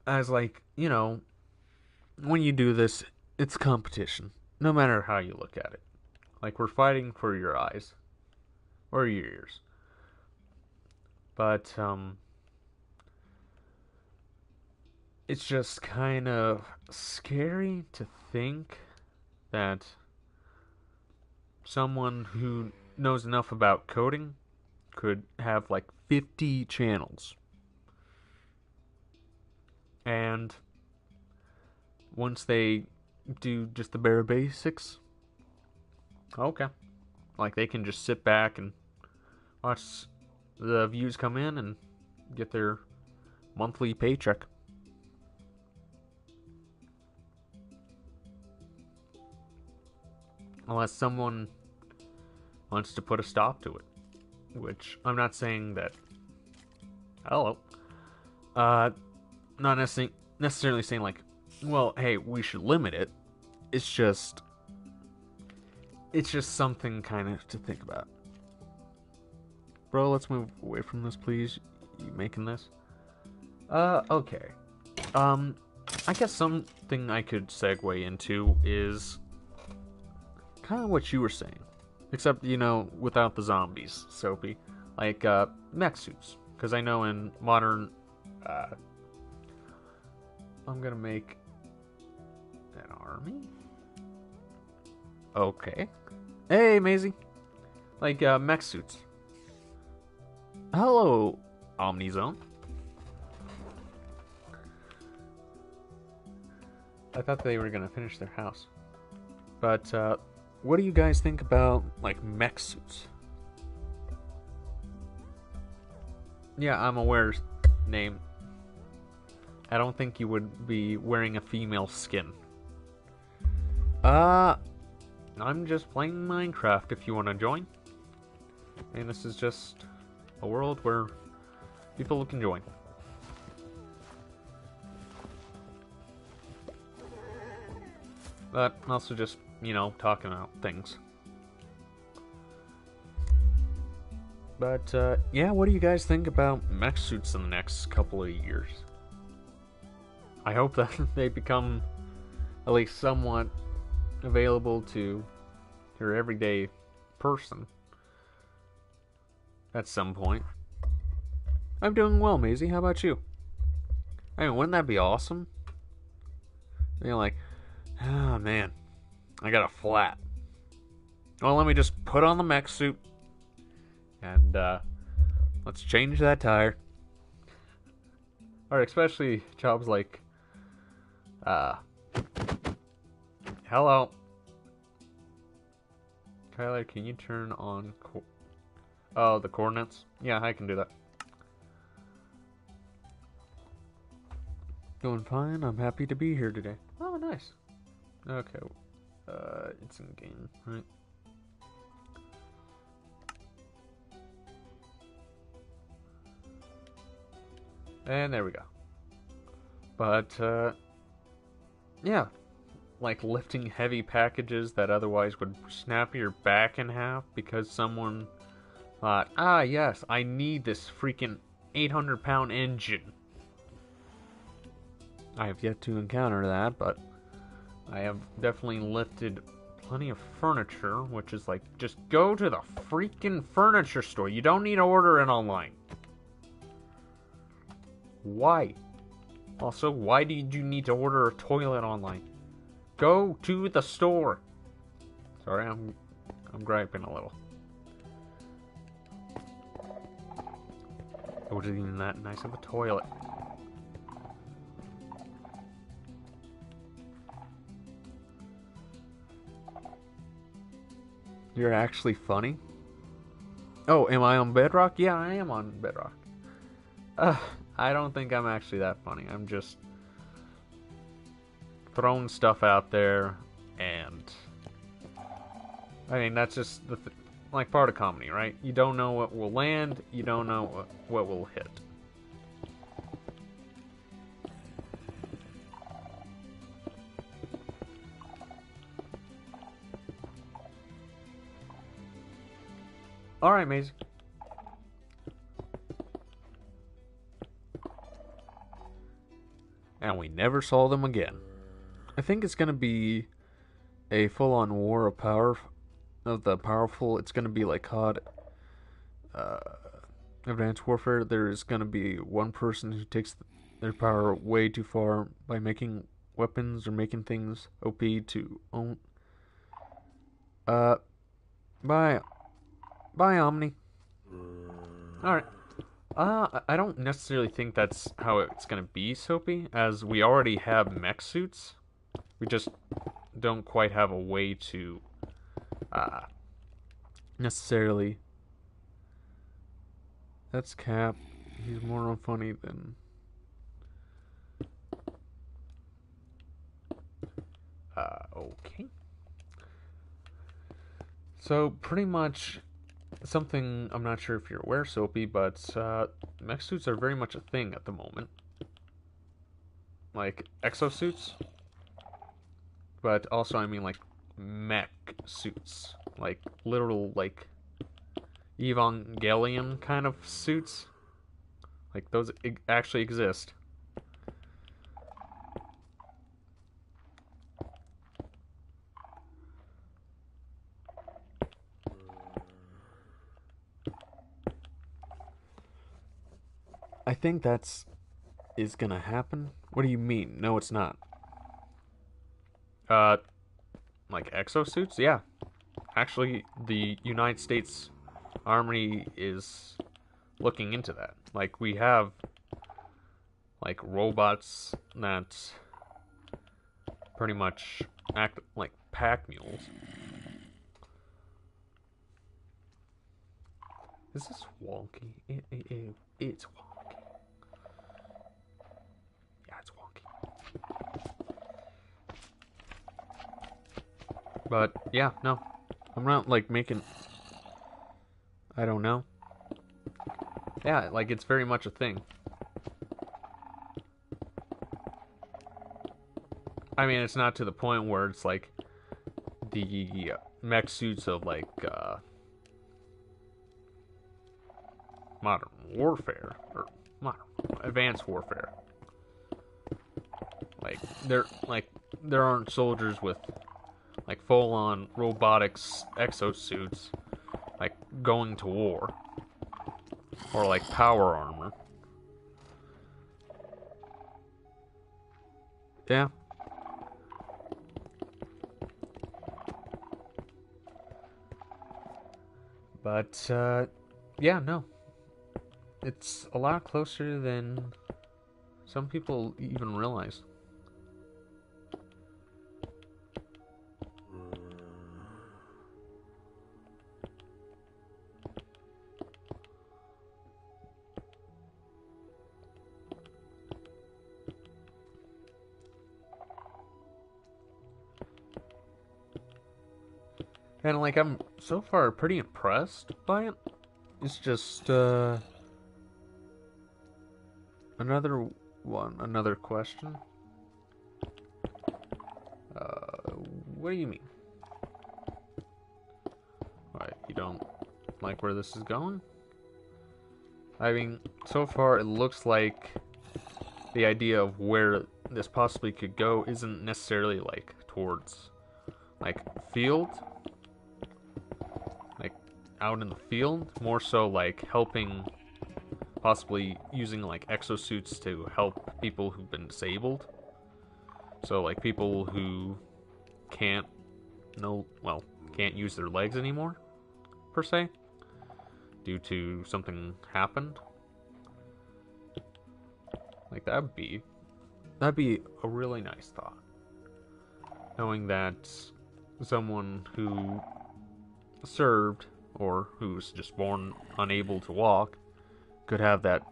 As, like, when you do this, it's competition, no matter how you look at it. Like, we're fighting for your eyes or your ears. But it's just kind of scary to think that someone who knows enough about coding could have like 50 channels. And once they do just the bare basics, okay, like, they can just sit back and watch the views come in and get their monthly paycheck. Unless someone wants to put a stop to it. Which, I'm not saying that... Hello. Not necessarily saying, like, well, hey, we should limit it. It's just something kind of to think about. Bro, let's move away from this, please. You making this? Okay. I guess something I could segue into is kind of what you were saying. Except, without the zombies, Soapy. Like, mech suits. Because I know in modern, I'm gonna make an army? Okay. Hey, Maisie. Like, mech suits. Hello, Omnizone. I thought they were gonna finish their house. But, what do you guys think about, like, mech suits? Yeah, I'm aware, name. I don't think you would be wearing a female skin. I'm just playing Minecraft if you want to join. And this is just a world where people can join. But also just, talking about things. But, yeah, what do you guys think about mech suits in the next couple of years? I hope that they become at least somewhat available to your everyday person at some point. I'm doing well, Maisie. How about you? I mean, wouldn't that be awesome? You're like, oh man, I got a flat. Well, let me just put on the mech suit and let's change that tire. Or especially jobs like, hello. Kyler, can you turn on the coordinates? Yeah, I can do that. Doing fine. I'm happy to be here today. Oh, nice. Okay. It's in game, right? And there we go. But, yeah. Like lifting heavy packages that otherwise would snap your back in half because someone thought, ah, yes, I need this freaking 800-pound engine. I have yet to encounter that, but I have definitely lifted plenty of furniture, which is like, just go to the freaking furniture store. You don't need to order it online. Why? Also, why did you need to order a toilet online? Go to the store. Sorry, I'm griping a little. It wasn't even that nice of a toilet. You're actually funny? Oh, am I on Bedrock? Yeah, I am on Bedrock. I don't think I'm actually that funny. I'm just throwing stuff out there, and I mean, that's just like part of comedy, right? You don't know what will land, you don't know what will hit. Alright, Maisie. And we never saw them again. I think it's gonna be a full-on war of power of the powerful. It's gonna be like COD, Advanced Warfare. There's gonna be one person who takes their power way too far by making weapons or making things OP to own. Bye, Omni. All right. I don't necessarily think that's how it's gonna be, Soapy, as we already have mech suits. We just don't quite have a way to, necessarily. That's Cap. He's more unfunny than. Okay. So, pretty much. Something I'm not sure if you're aware, Soapy, but mech suits are very much a thing at the moment. Like exosuits, but also I mean like mech suits, like literal like Evangelion kind of suits. Like those actually exist. I think is gonna happen. What do you mean? No, it's not. Like exosuits? Yeah. Actually, the United States Army is looking into that. Like, we have, like, robots that pretty much act like pack mules. Is this wonky? It's wonky. It's wonky. But yeah, no. I'm not like making I don't know. Yeah, like it's very much a thing. I mean, it's not to the point where it's like the mech suits of like Modern Warfare or Modern Advanced Warfare. Like there aren't soldiers with like full-on robotics exosuits like going to war or like power armor. Yeah. But, yeah, no. It's a lot closer than some people even realize. And, like, I'm so far pretty impressed by it. It's just, another another question. What do you mean? What, you don't like where this is going? I mean, so far it looks like the idea of where this possibly could go isn't necessarily, like, towards, like, field. Like, out in the field. More so, like, helping, possibly using, like, exosuits to help people who've been disabled. So, like, people who can't, can't use their legs anymore, per se, due to something happened. Like, that'd be a really nice thought. Knowing that someone who served, or who's just born unable to walk, could have that,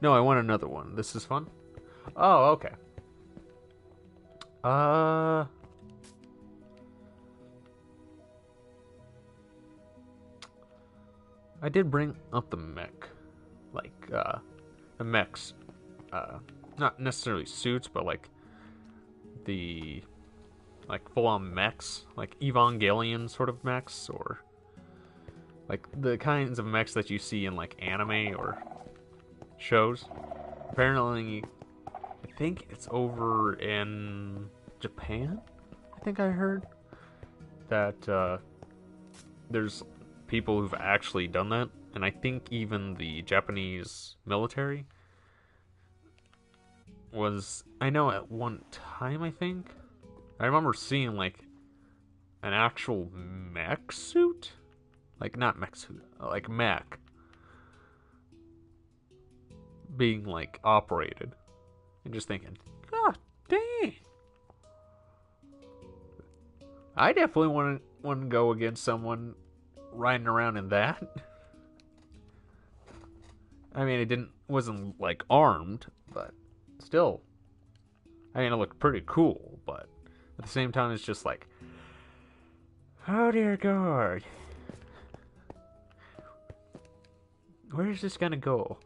No, I want another one. This is fun? Oh, okay. I did bring up the mech. Like, the mechs. Not necessarily suits, but, like, the, like, full-on mechs. Like, Evangelion sort of mechs, or, like, the kinds of mechs that you see in, like, anime or shows. Apparently, I think it's over in Japan, I think I heard, that, there's people who've actually done that, and I think even the Japanese military was, I know at one time, I think, I remember seeing, like, an actual mech suit? Like, not mech suit, like mech being, like, operated. And just thinking, God dang. I definitely want to go against someone riding around in that. I mean, wasn't like armed, but still. I mean, it looked pretty cool, but at the same time, it's just like, oh dear God, where is this gonna go?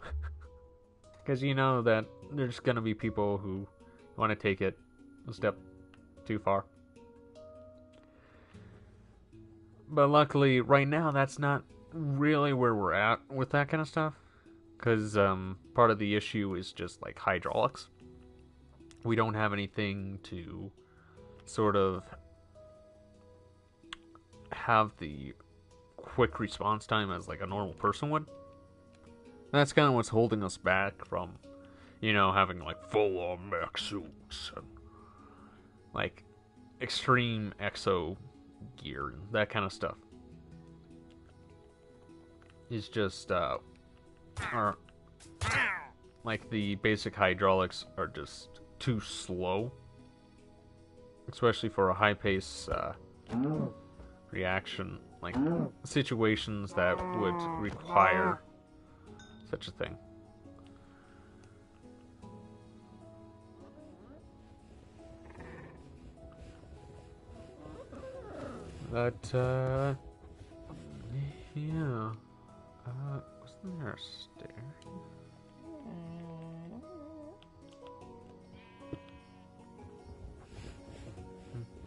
Because you know that there's gonna be people who want to take it a step too far. But luckily, right now, that's not really where we're at with that kind of stuff. Because part of the issue is just like hydraulics. We don't have anything to sort of have the quick response time as like a normal person would. That's kind of what's holding us back from, having like full on mech suits and like extreme exo gear and that kind of stuff. It's just, like the basic hydraulics are just too slow, especially for a high pace reaction, like situations that would require such a thing. But, yeah. Wasn't there a stair?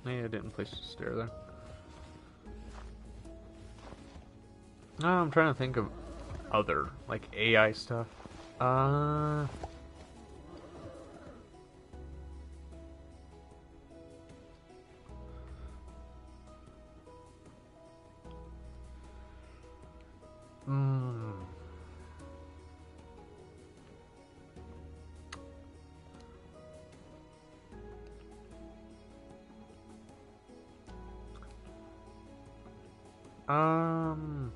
Maybe I didn't place a stair there. No, I'm trying to think of other, like, AI stuff. Um,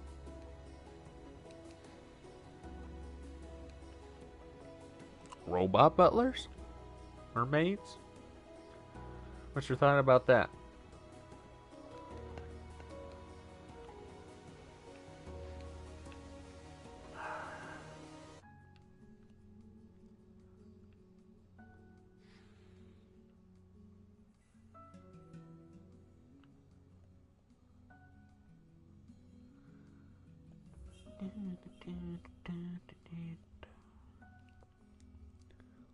robot butlers? Mermaids? What's your thought about that?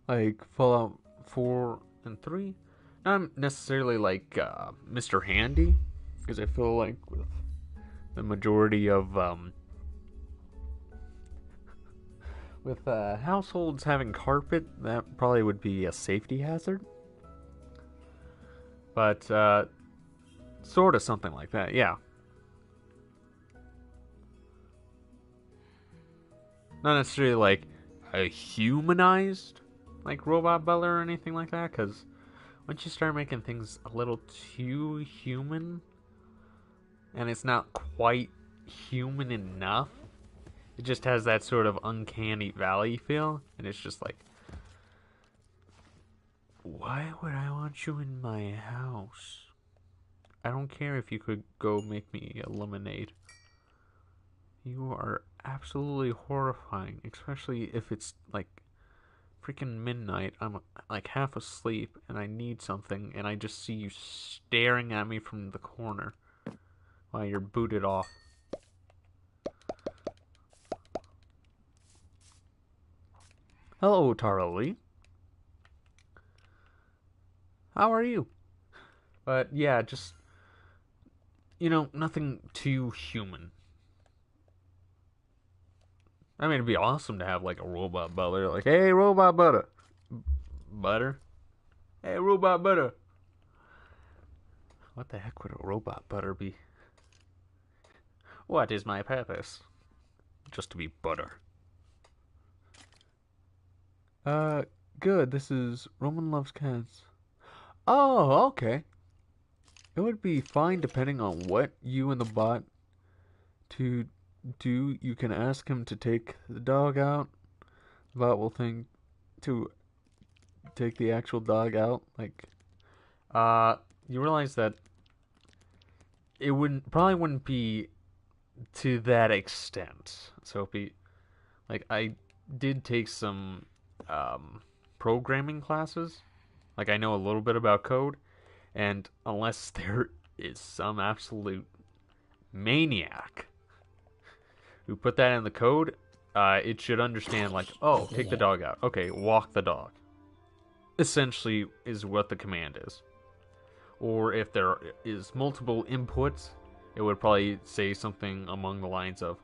Like Fallout 4 and 3? Not necessarily like Mr. Handy, because I feel like with the majority of with households having carpet, that probably would be a safety hazard. But sort of something like that, yeah. Not necessarily like a humanized like robot butler or anything like that, because once you start making things a little too human, and it's not quite human enough, it just has that sort of uncanny valley feel, and it's just like, why would I want you in my house? I don't care if you could go make me a lemonade. You are absolutely horrifying, especially if it's like freaking midnight. I'm like half asleep and I need something, and I just see you staring at me from the corner while you're booted off. Hello, Tara Lee. How are you? But yeah, just, nothing too human. I mean, it'd be awesome to have like a robot butler, like, hey, robot butter, hey, robot butter. What the heck would a robot butter be? What is my purpose? Just to be butter. Good. This is Roman Loves Cats. Oh, okay. It would be fine depending on what you and the bot to do. You can ask him to take the dog out. The bot will think to take the actual dog out. Like, you realize that it probably wouldn't be to that extent. So it'd be like, I did take some programming classes. Like, I know a little bit about code, and unless there is some absolute maniac who put that in the code, it should understand, like, oh, take the dog out. Okay, walk the dog. Essentially is what the command is. Or if there is multiple inputs, it would probably say something along the lines of,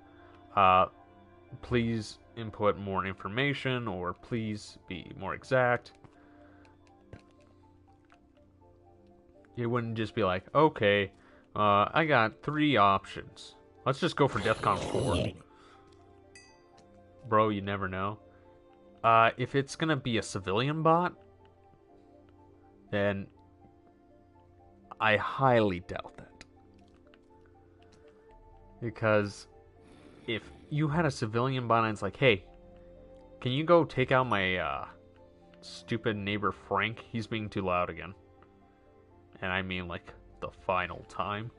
please input more information, or please be more exact. It wouldn't just be like, okay, I got 3 options. Let's just go for DEFCON 4. Bro, you never know. If it's gonna be a civilian bot, then I highly doubt that. Because if you had a civilian bot and it's like, hey, can you go take out my stupid neighbor Frank? He's being too loud again. And I mean, like, the final time.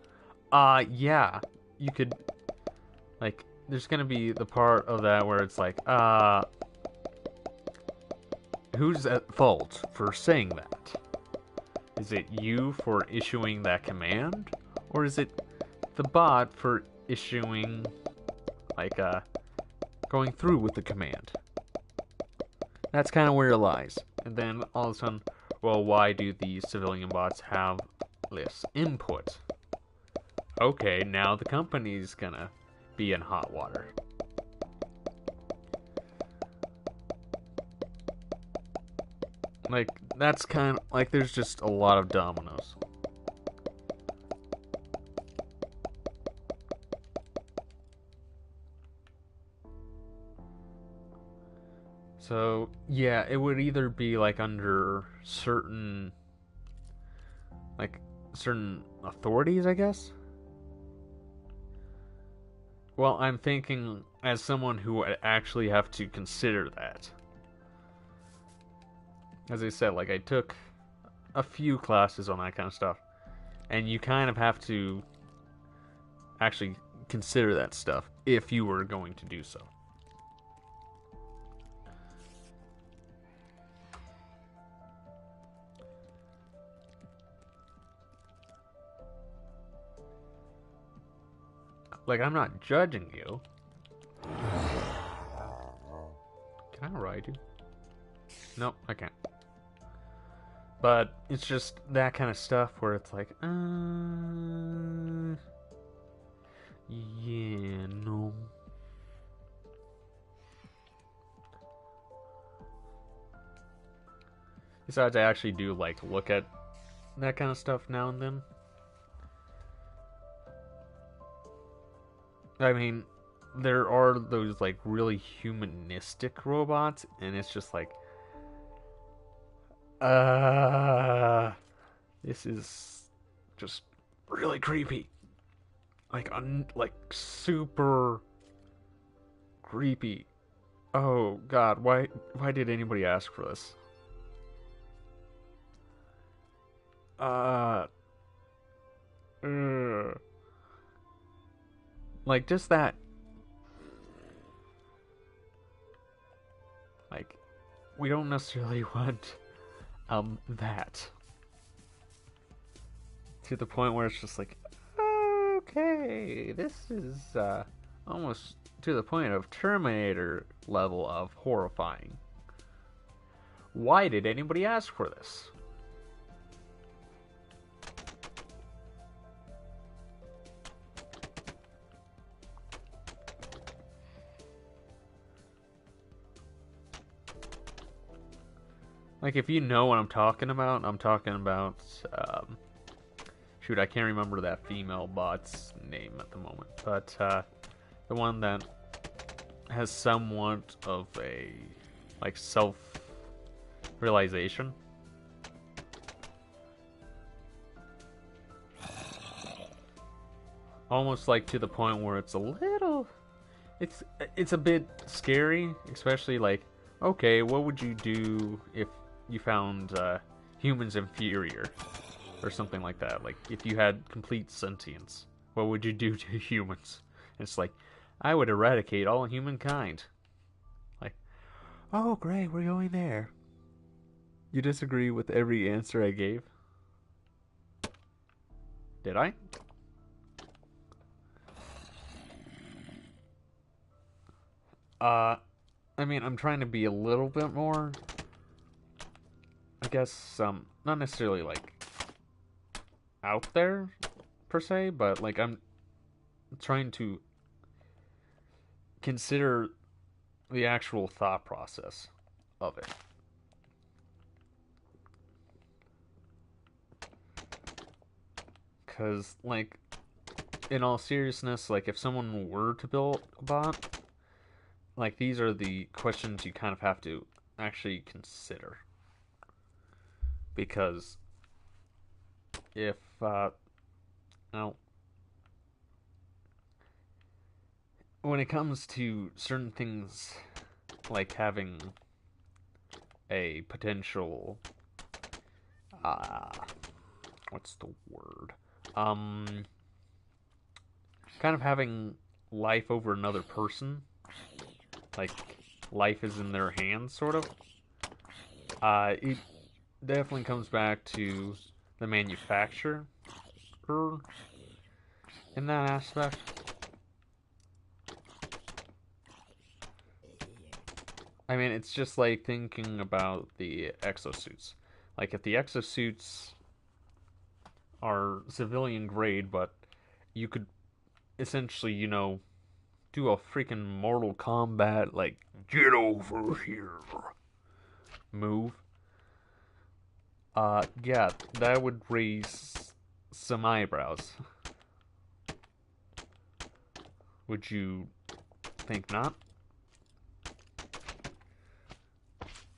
Yeah, you could, like, there's gonna be the part of that where it's like, who's at fault for saying that? Is it you for issuing that command? Or is it the bot for issuing, like, going through with the command? That's kind of where it lies. And then all of a sudden, well, why do these civilian bots have this input? Okay, now the company's gonna be in hot water. Like, that's kind of, like, there's just a lot of dominoes. So, yeah, it would either be, like, under certain authorities, I guess? Well, I'm thinking as someone who would actually have to consider that. As I said, like, I took a few classes on that kind of stuff. And you kind of have to actually consider that stuff if you were going to do so. Like, I'm not judging you. Can I ride you? Nope, I can't. But it's just that kind of stuff where it's like, yeah, no. Besides, I actually do like to look at that kind of stuff now and then. I mean, there are those like really humanistic robots, and it's just like, this is just really creepy. Like, like super creepy. Oh God, why did anybody ask for this? Uh, like just that. Like, we don't necessarily want that to the point where it's just like, okay, this is almost to the point of Terminator level of horrifying. Why did anybody ask for this? Like, if you know what I'm talking about, shoot, I can't remember that female bot's name at the moment, but the one that has somewhat of a, like, self-realization. Almost like to the point where it's a little, it's a bit scary, especially like, okay, what would you do if you found humans inferior or something like that? Like, if you had complete sentience, what would you do to humans? And it's like, I would eradicate all humankind. Like, oh great, we're going there. You disagree with every answer I gave? Did I? I mean, I'm trying to be a little bit more, I guess, not necessarily like out there per se, but like I'm trying to consider the actual thought process of it. Because, like, in all seriousness, like, if someone were to build a bot, like, these are the questions you kind of have to actually consider. Because if, now, when it comes to certain things, like having a potential, what's the word? Kind of having life over another person, like life is in their hands, sort of. It definitely comes back to the manufacturer in that aspect. I mean, it's just like thinking about the exosuits. Like, if the exosuits are civilian grade, but you could essentially, do a freaking Mortal Kombat, like, get over here move. Yeah, that would raise some eyebrows. Would you think not?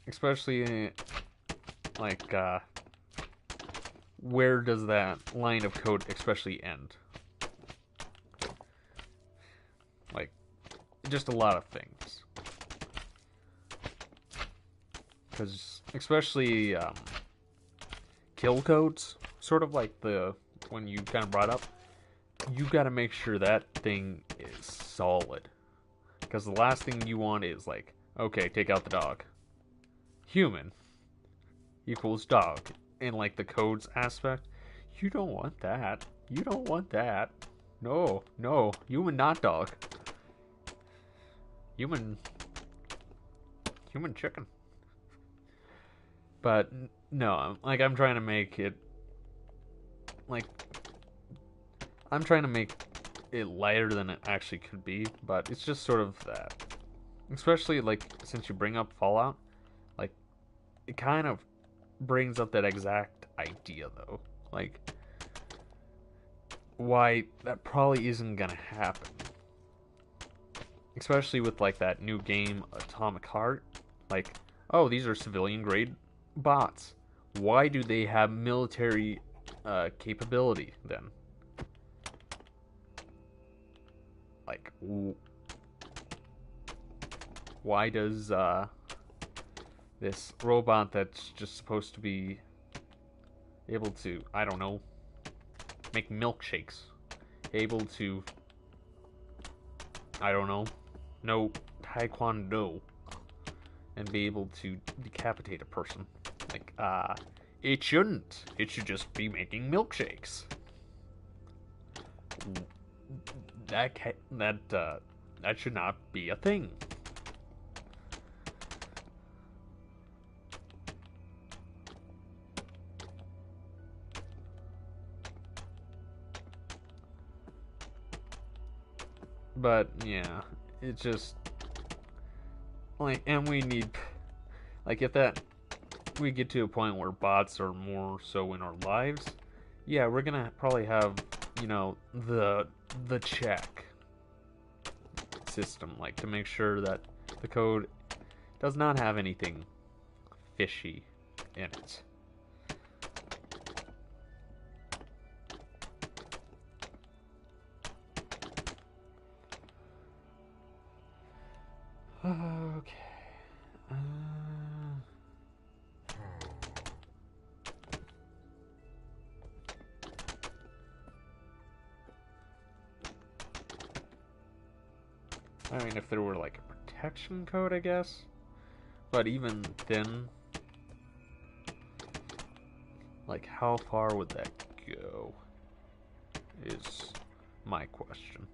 Especially, like, where does that line of code especially end? just a lot of things. Because especially kill codes, sort of like the one you kind of brought up, you got to make sure that thing is solid. Because the last thing you want is like, okay, take out the dog. Human equals dog. In like the codes aspect, you don't want that. You don't want that. No, no, human, not dog. Human chicken. But no, like I'm trying to make it like I'm trying to make it lighter than it actually could be, but it's just sort of that. Especially like since you bring up Fallout, like it kind of brings up that exact idea though. Like why that probably isn't gonna happen. Especially with like that new game Atomic Heart. Like, oh, these are civilian grade bots. Why do they have military capability then? Like, why does this robot that's just supposed to be able to, I don't know, make milkshakes, able to, I don't know taekwondo, and be able to decapitate a person? Like, it shouldn't. It should just be making milkshakes. That should not be a thing. But yeah, it's just like, and we need, like, if that we get to a point where bots are more so in our lives, yeah, we're gonna probably have, you know, the check system, like to make sure that the code does not have anything fishy in it. Okay. I mean, if there were like a protection code, I guess. But even then, like, how far would that go? Is my question.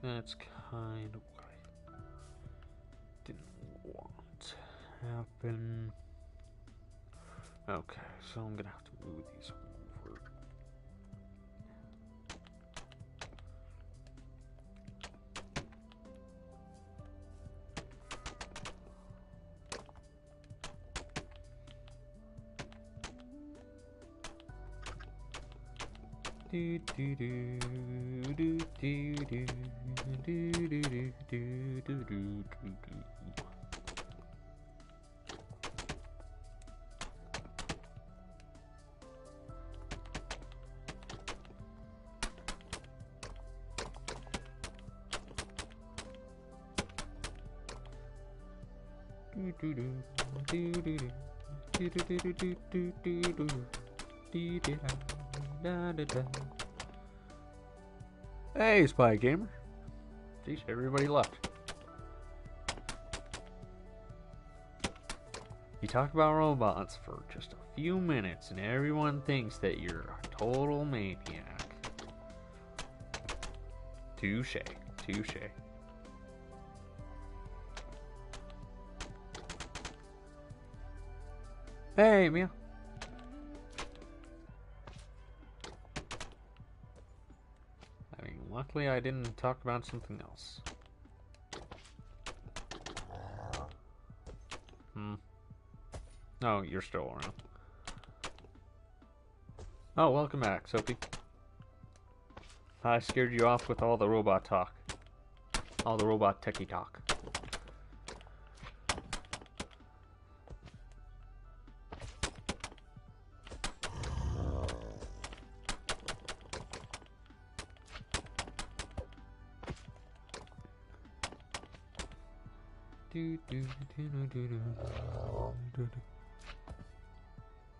That's kind of what I didn't want to happen. Okay, so I'm gonna have to move these over. Do do do do do do do do do do do do. Hey, Spy Gamer. Jeez, everybody left. You talk about robots for just a few minutes and everyone thinks that you're a total maniac. Touche. Touche. Hey, Mia. I mean, luckily I didn't talk about something else. Oh, you're still around. Oh, welcome back, Sophie. I scared you off with all the robot talk. All the robot techie talk.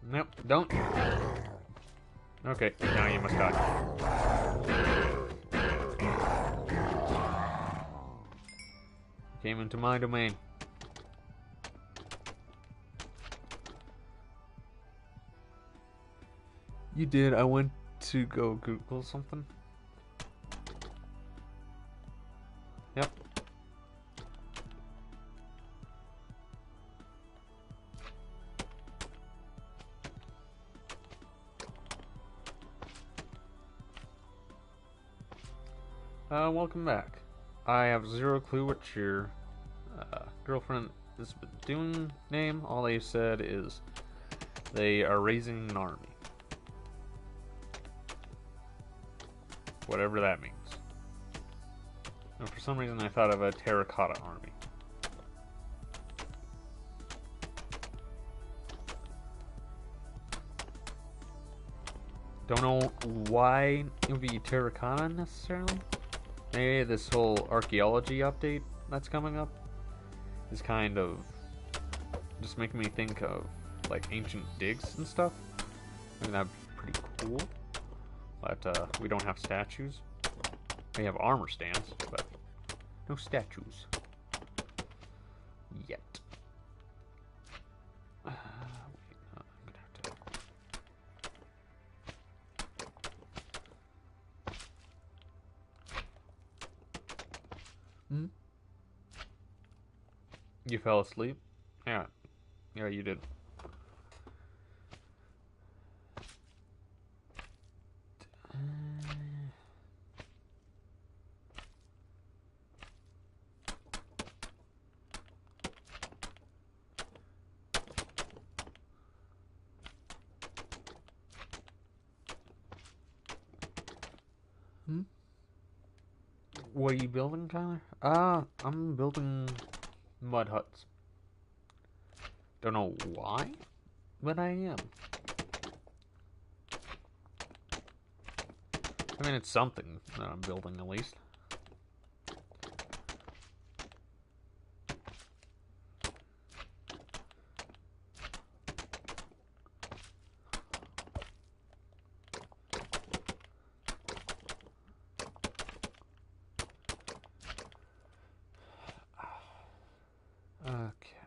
Nope, don't. Okay, now you must die. Came into my domain. You did. I went to go Google something. Yep. Welcome back. I have zero clue what your girlfriend has been doing. Name. All they said is they are raising an army. Whatever that means. And for some reason I thought of a terracotta army. Don't know why it would be terracotta necessarily. Maybe this whole archaeology update that's coming up is kind of just making me think of like ancient digs and stuff. I mean, that'd be pretty cool. But we don't have statues. We have armor stands, but no statues. Yet. Wait, I'm gonna have to... Hmm? You fell asleep? Yeah. Yeah, you did. What are you building, Tyler? I'm building mud huts. Don't know why, but I am. I mean, it's something that I'm building at least. Okay.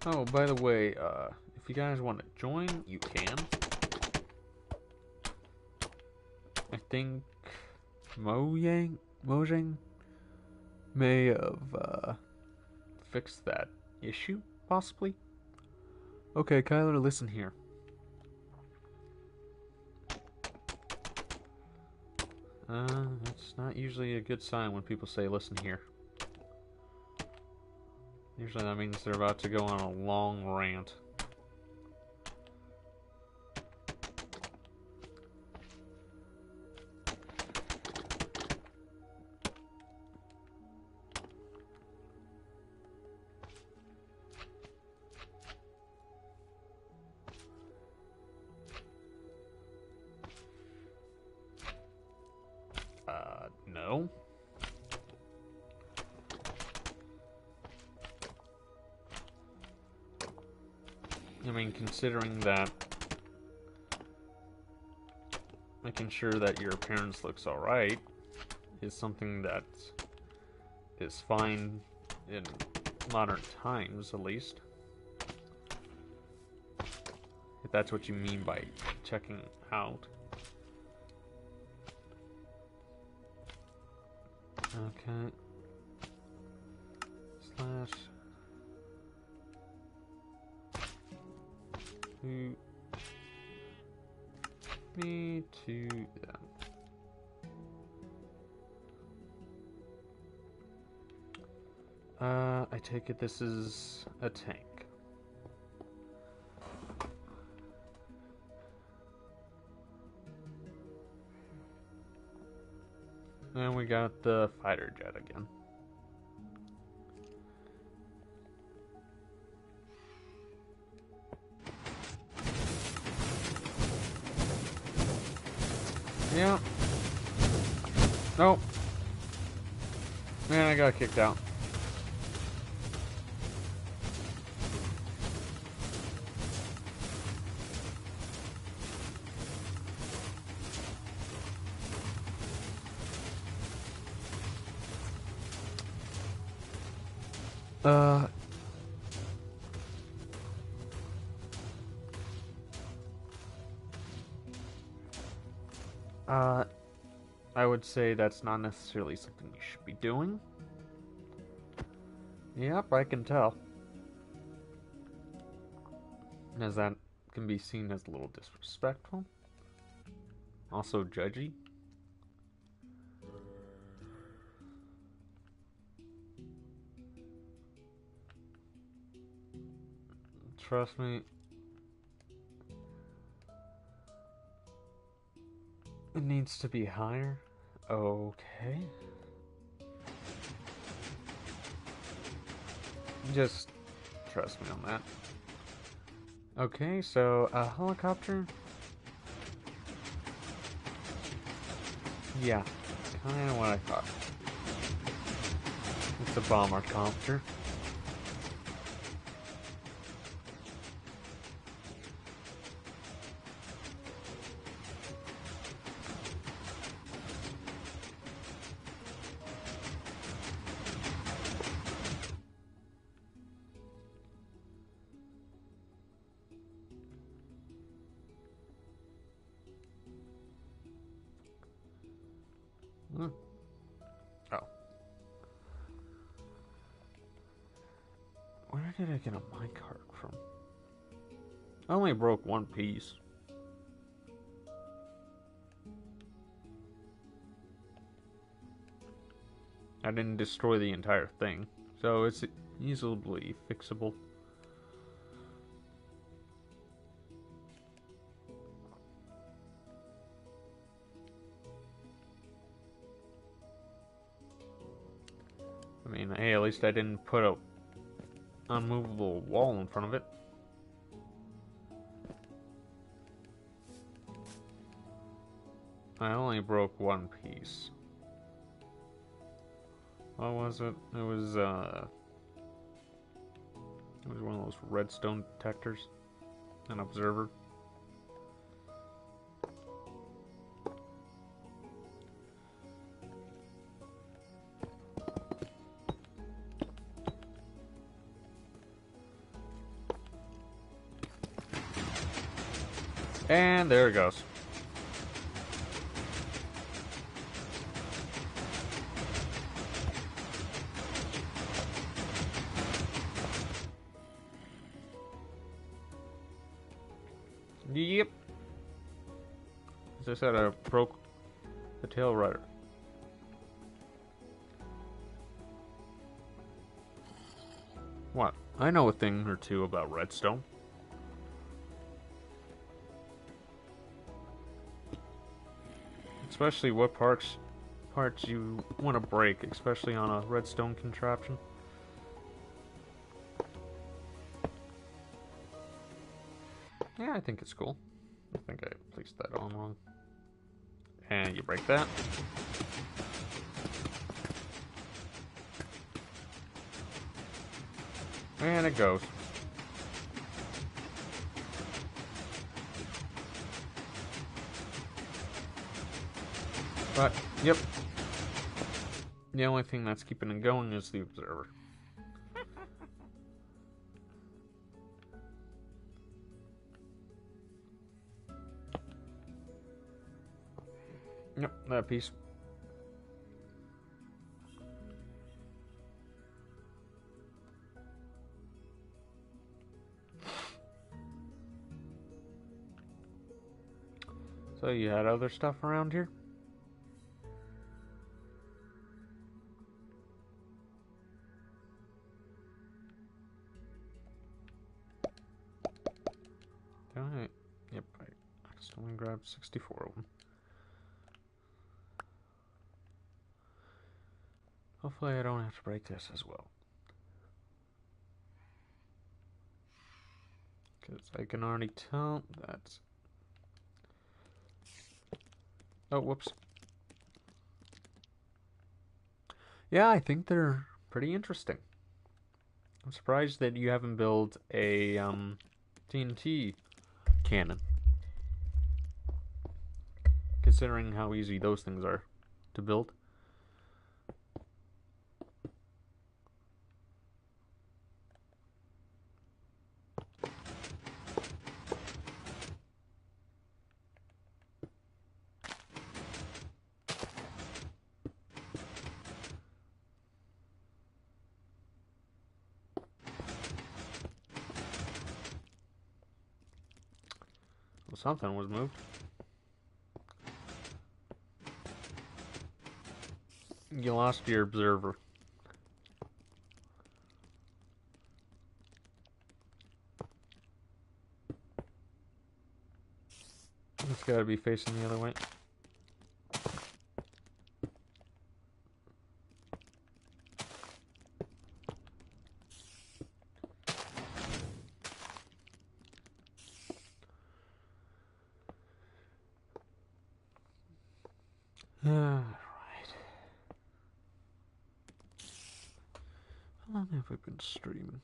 Oh, by the way, if you guys want to join, you can. I think Mojang may have fixed that issue, possibly. Okay, Kyler, listen here. That's not usually a good sign when people say listen here. Usually that means they're about to go on a long rant. No. I mean, considering that making sure that your appearance looks alright is something that is fine in modern times, at least. If that's what you mean by checking out. Okay. Slash. Who me to that. I take it this is a tank. And we got the fighter jet again. Yeah. Nope. Man, I got kicked out. I would say that's not necessarily something you should be doing. Yep, I can tell. As that can be seen as a little disrespectful. Also judgy. Trust me. It needs to be higher. Okay. Just trust me on that. Okay, so a helicopter. Yeah, kind of what I thought. It's a bomber copter. Oh. Where did I get a minecart from? I only broke one piece. I didn't destroy the entire thing, so it's easily fixable. I mean, hey, at least I didn't put a unmovable wall in front of it. I only broke one piece. What was it? It was one of those redstone detectors. An observer. And there it goes. Yep. As I said, I broke the tail rudder. What? I know a thing or two about redstone. Especially what parts you want to break, especially on a redstone contraption. Yeah, I think it's cool. I think I placed that on wrong. And you break that. And it goes. But, yep. The only thing that's keeping it going is the observer. Yep, that piece. So you had other stuff around here? Alright. Yep, I just only grabbed 64 of them. Hopefully I don't have to break this as well. Because I can already tell that's... Oh, whoops. Yeah, I think they're pretty interesting. I'm surprised that you haven't built a TNT cannon. Considering how easy those things are to build. Well, something was moved. You lost your observer. It's gotta be facing the other way. Alright. How long have I been streaming?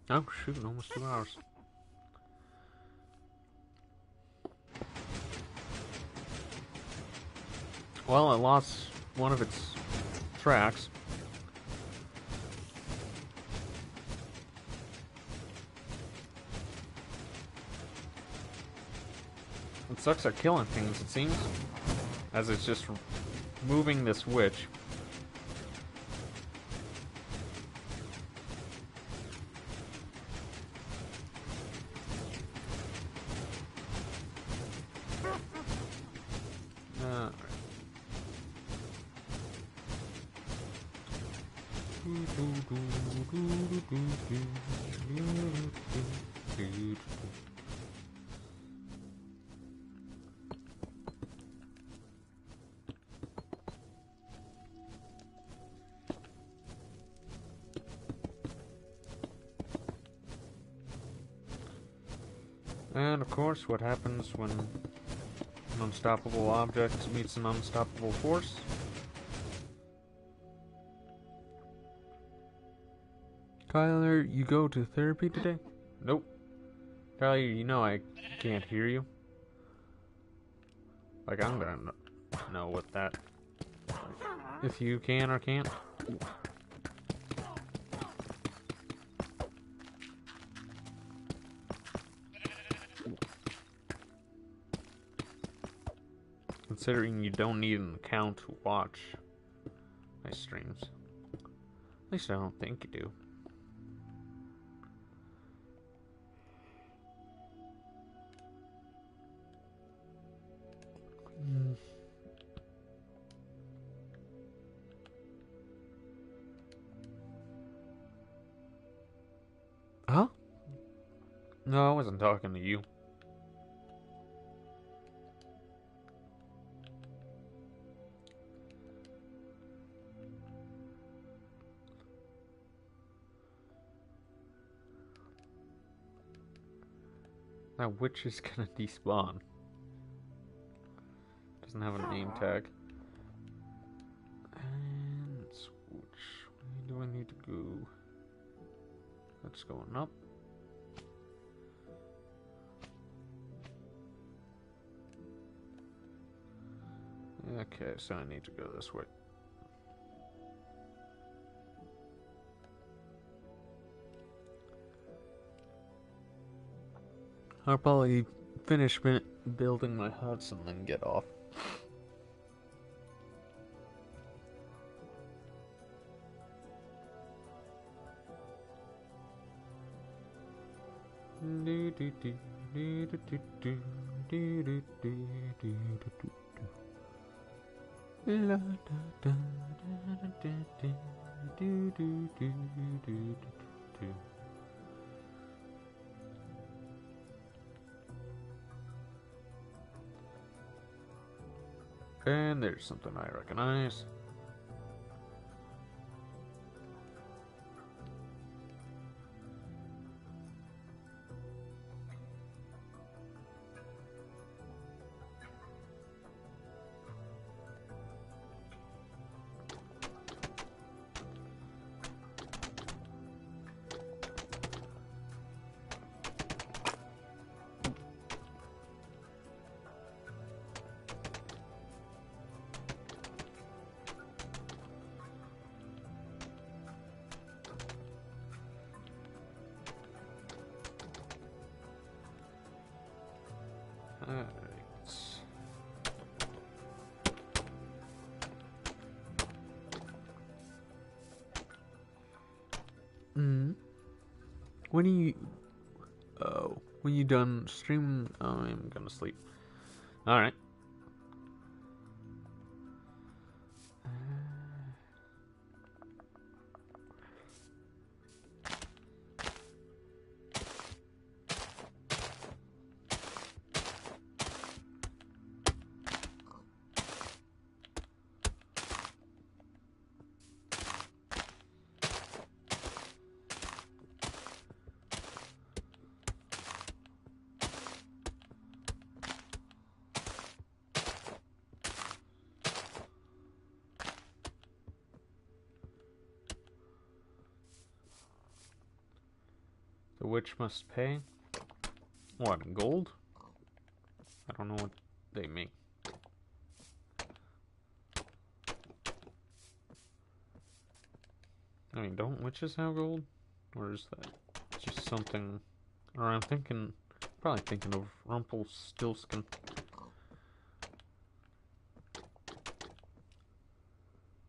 Oh shoot, almost 2 hours. Well, it lost one of its tracks. It sucks at killing things, it seems. As it's just moving this witch. And of course, what happens when an unstoppable object meets an unstoppable force? Kyler, you go to therapy today? Nope. Kyler, you know I can't hear you. Like, I'm gonna know what that... If you can or can't. Considering you don't need an account to watch my streams. At least I don't think you do. Huh? No, I wasn't talking to you. That witch is gonna despawn. Doesn't have a name tag. And which way do I need to go? That's going up. Okay, so I need to go this way. I'll probably finish building my huts and then get off. And there's something I recognize. Alright. When you done streaming, I'm gonna sleep. Alright. The witch must pay. What, gold? I don't know what they make. I mean, don't witches have gold? Or is that just something... Or I'm thinking... Probably thinking of Rumpelstiltskin.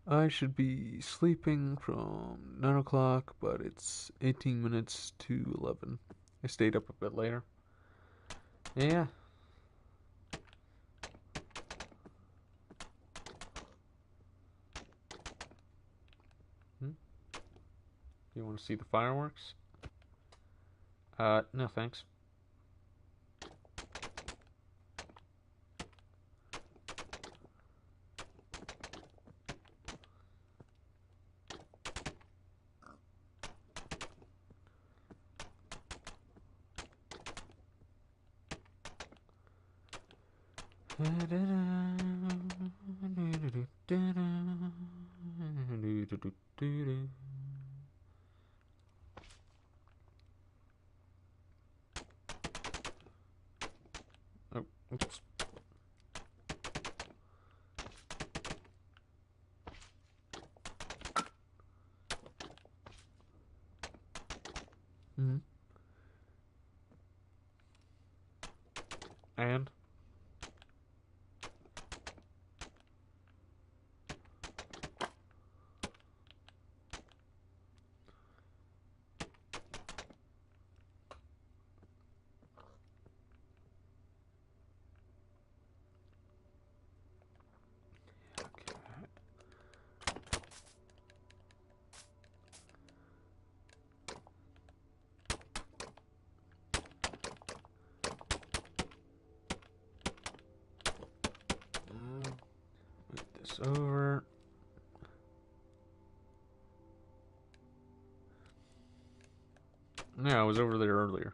I should be sleeping from 9 o'clock, but it's 18 minutes to 11. I stayed up a bit later. Yeah. You want to see the fireworks? No thanks. Oh, oops. And move this over. Yeah, I was over there earlier.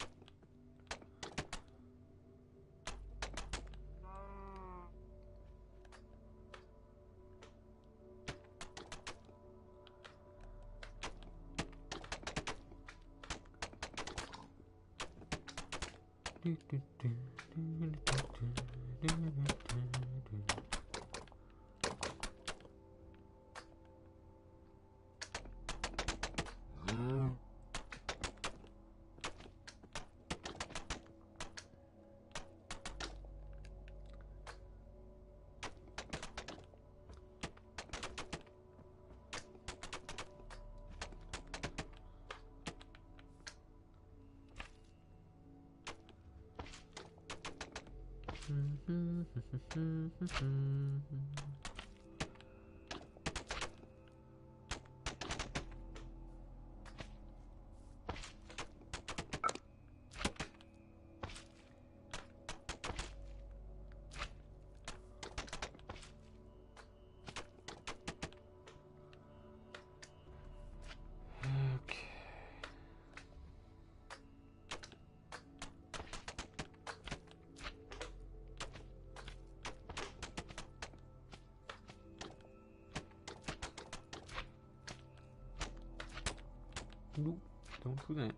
Nope, don't do that.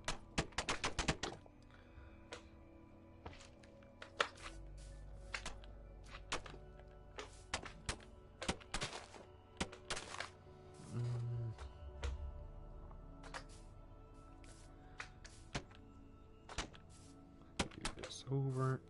Do this over.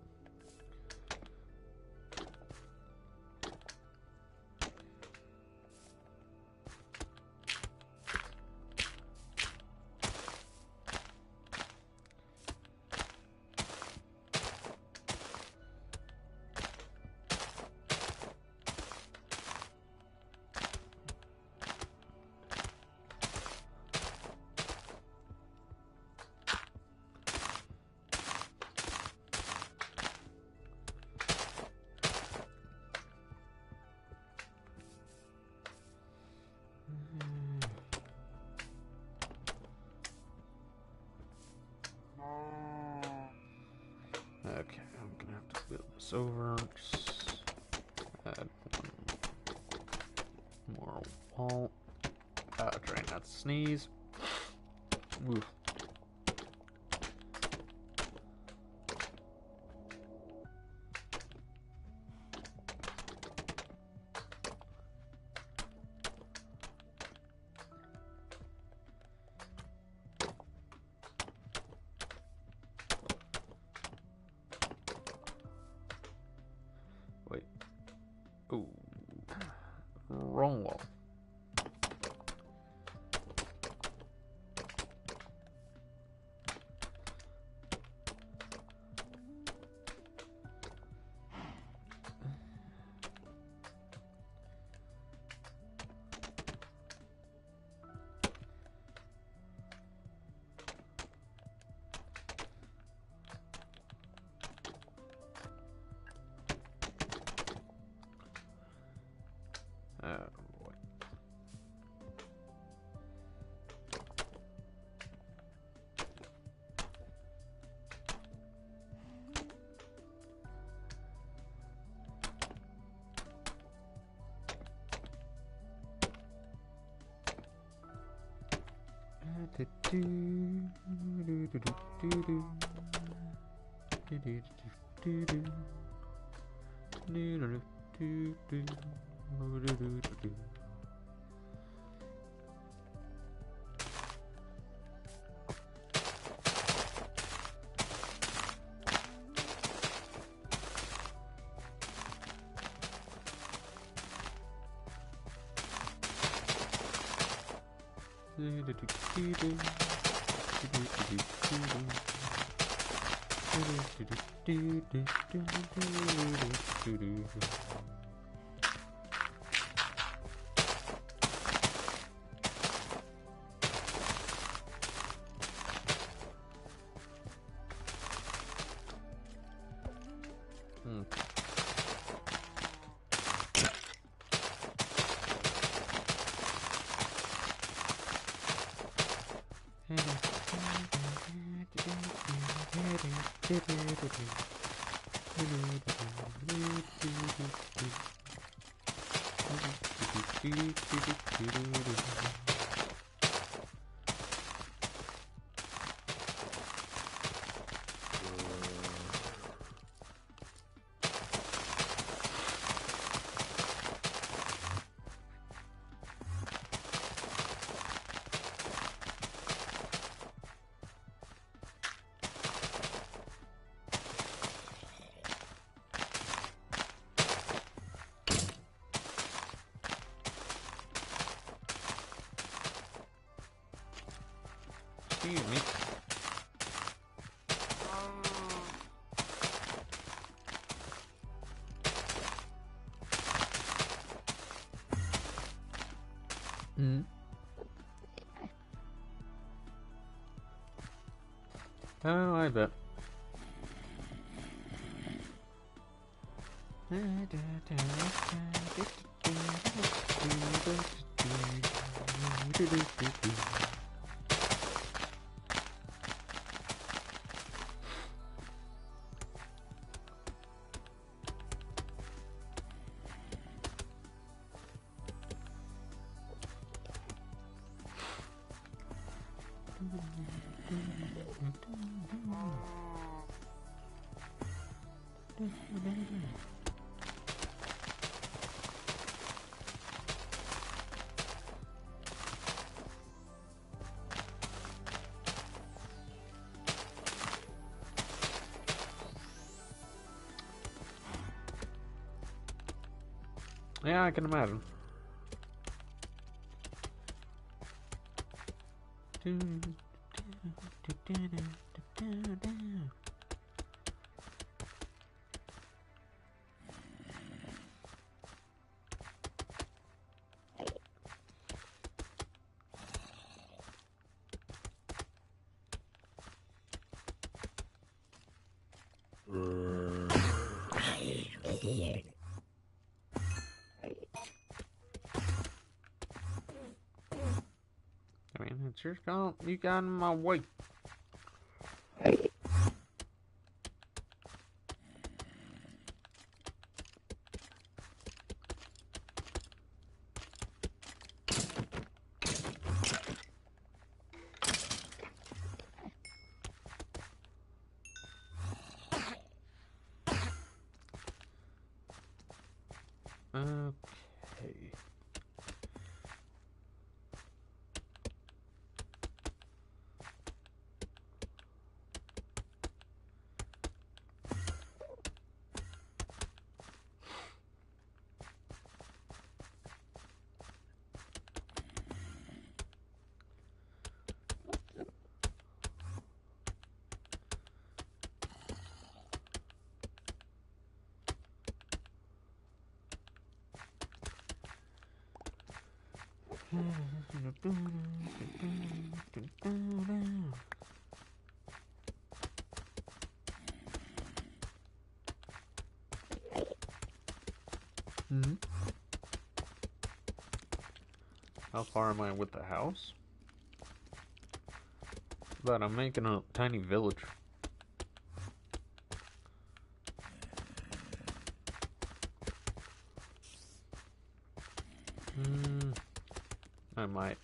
Okay, I'm gonna have to build this over. Just add one more wall. Try not to sneeze. Oof. Wait. Ooh. Wrong wall. Boy. Excuse me. Hmm. Oh, I bet. Yeah, I can imagine. I mean, it's your fault. You got in my way. Okay. Hmm. How far am I with the house? But I'm making a tiny village.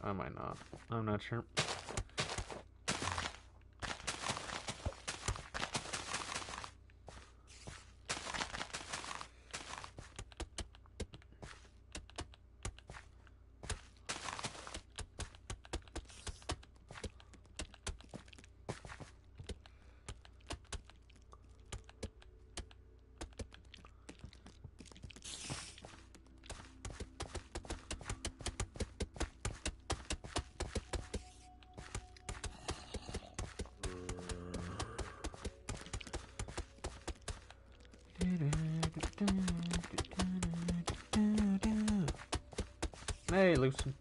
I might not. I'm not sure. Hey, Lucy.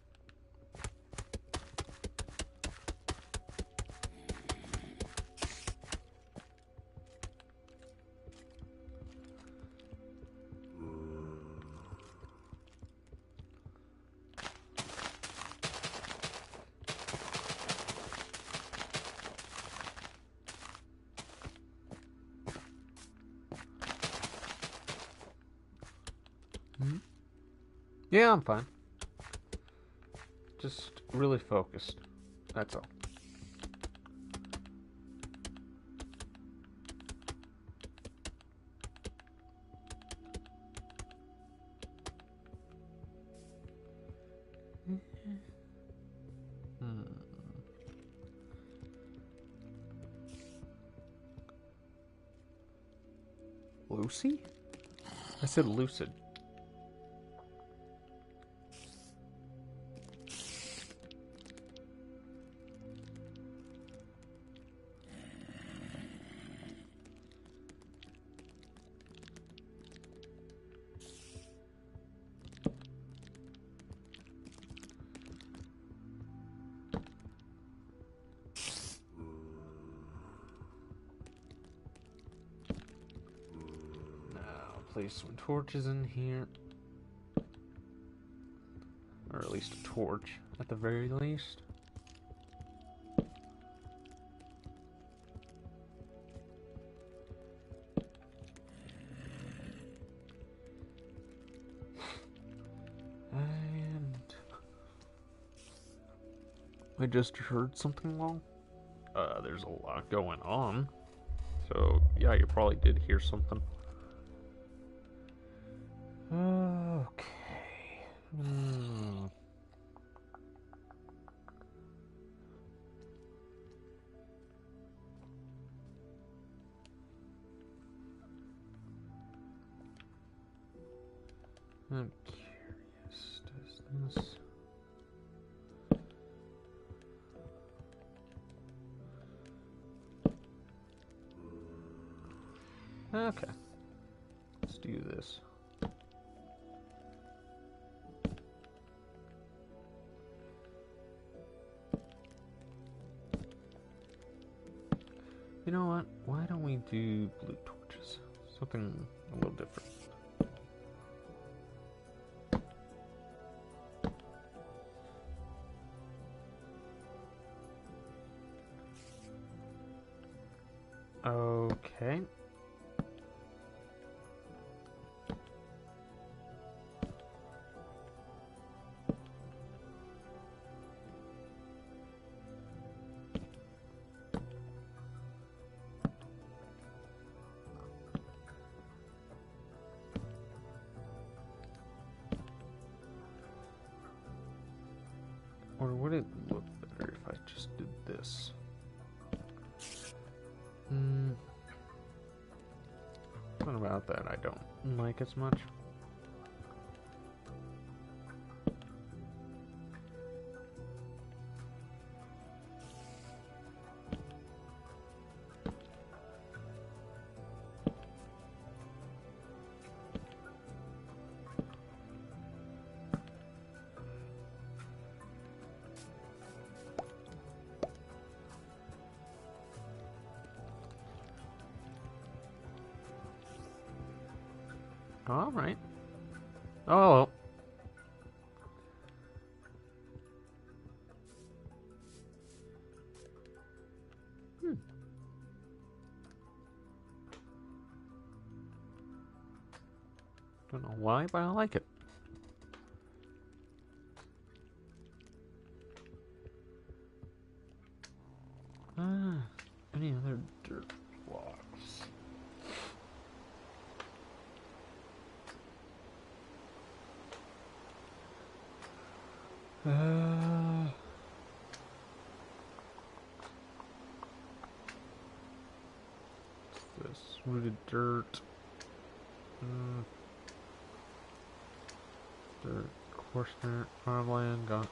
Yeah, I'm fine. Just really focused. That's all. Lucy? I said lucid. place some torches in here. Or at least a torch, at the very least. And I just heard something wrong. There's a lot going on. So, yeah, you probably did hear something. Okay. I'm curious, does this... Okay. Let's do this. You know what? Why don't we do blue torches? Something a little different. Okay. Or would it look better if I just did this? What about that? I don't like as much. All right. Oh, well. Don't know why, but I like it. Any other dirt blocks? What's this? Rooted dirt. Dirt, coarse dirt, farmland, got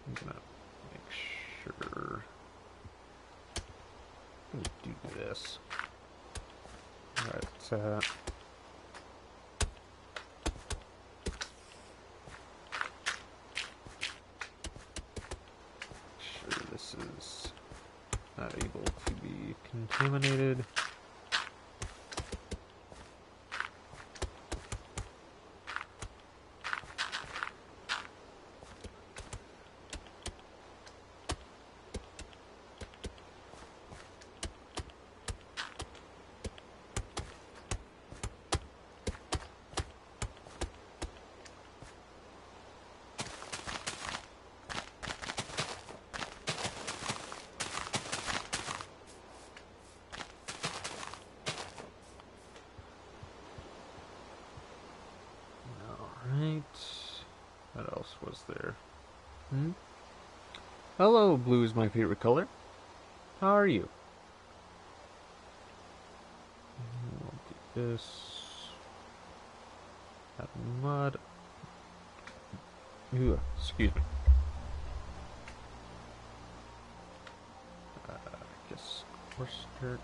I'm gonna make sure we do this. Right, sure this is not able to be contaminated. What else was there? Hello, blue is my favorite color. How are you? We'll do this. That mud. Ooh, excuse me. I guess coarse dirt.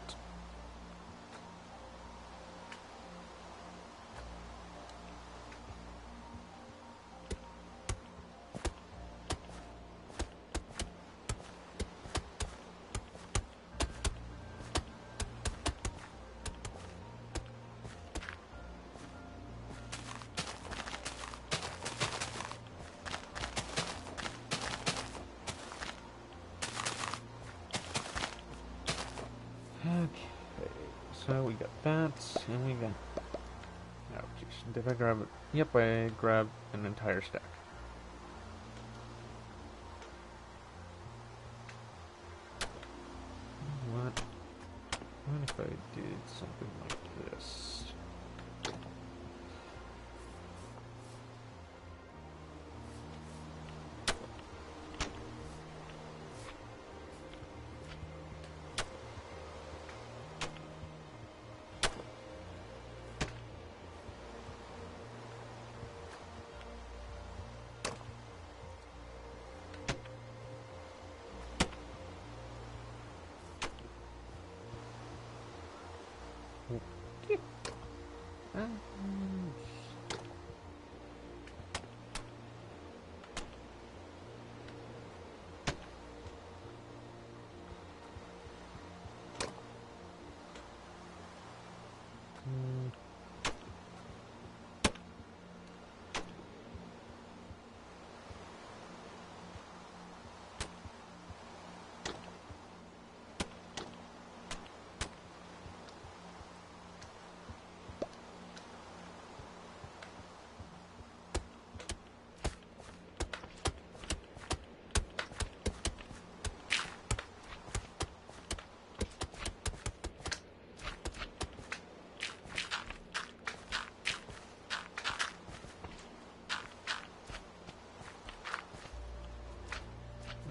Okay, so we got that, and we got... Oh, jeez, did I grab it? Yep, I grabbed an entire stack. What if I did something like this?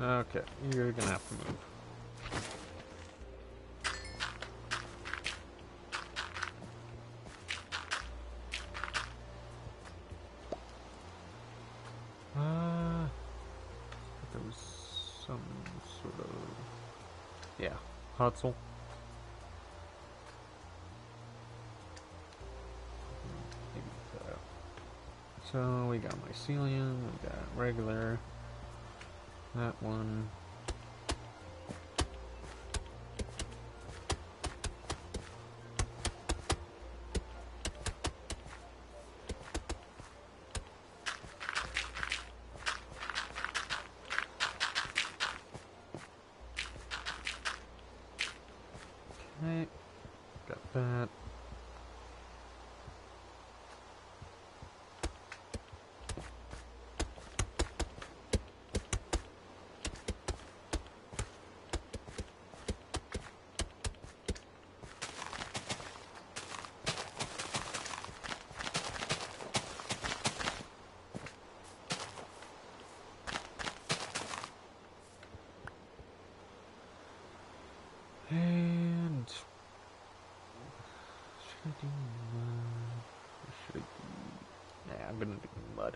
Okay, you're gonna have to move. There was some sort of... Yeah, Hutzel. Maybe that. So we got mycelium, we got regular, that one. Okay, got that. And should I do mud? Or should I do... Nah, I'm gonna do mud.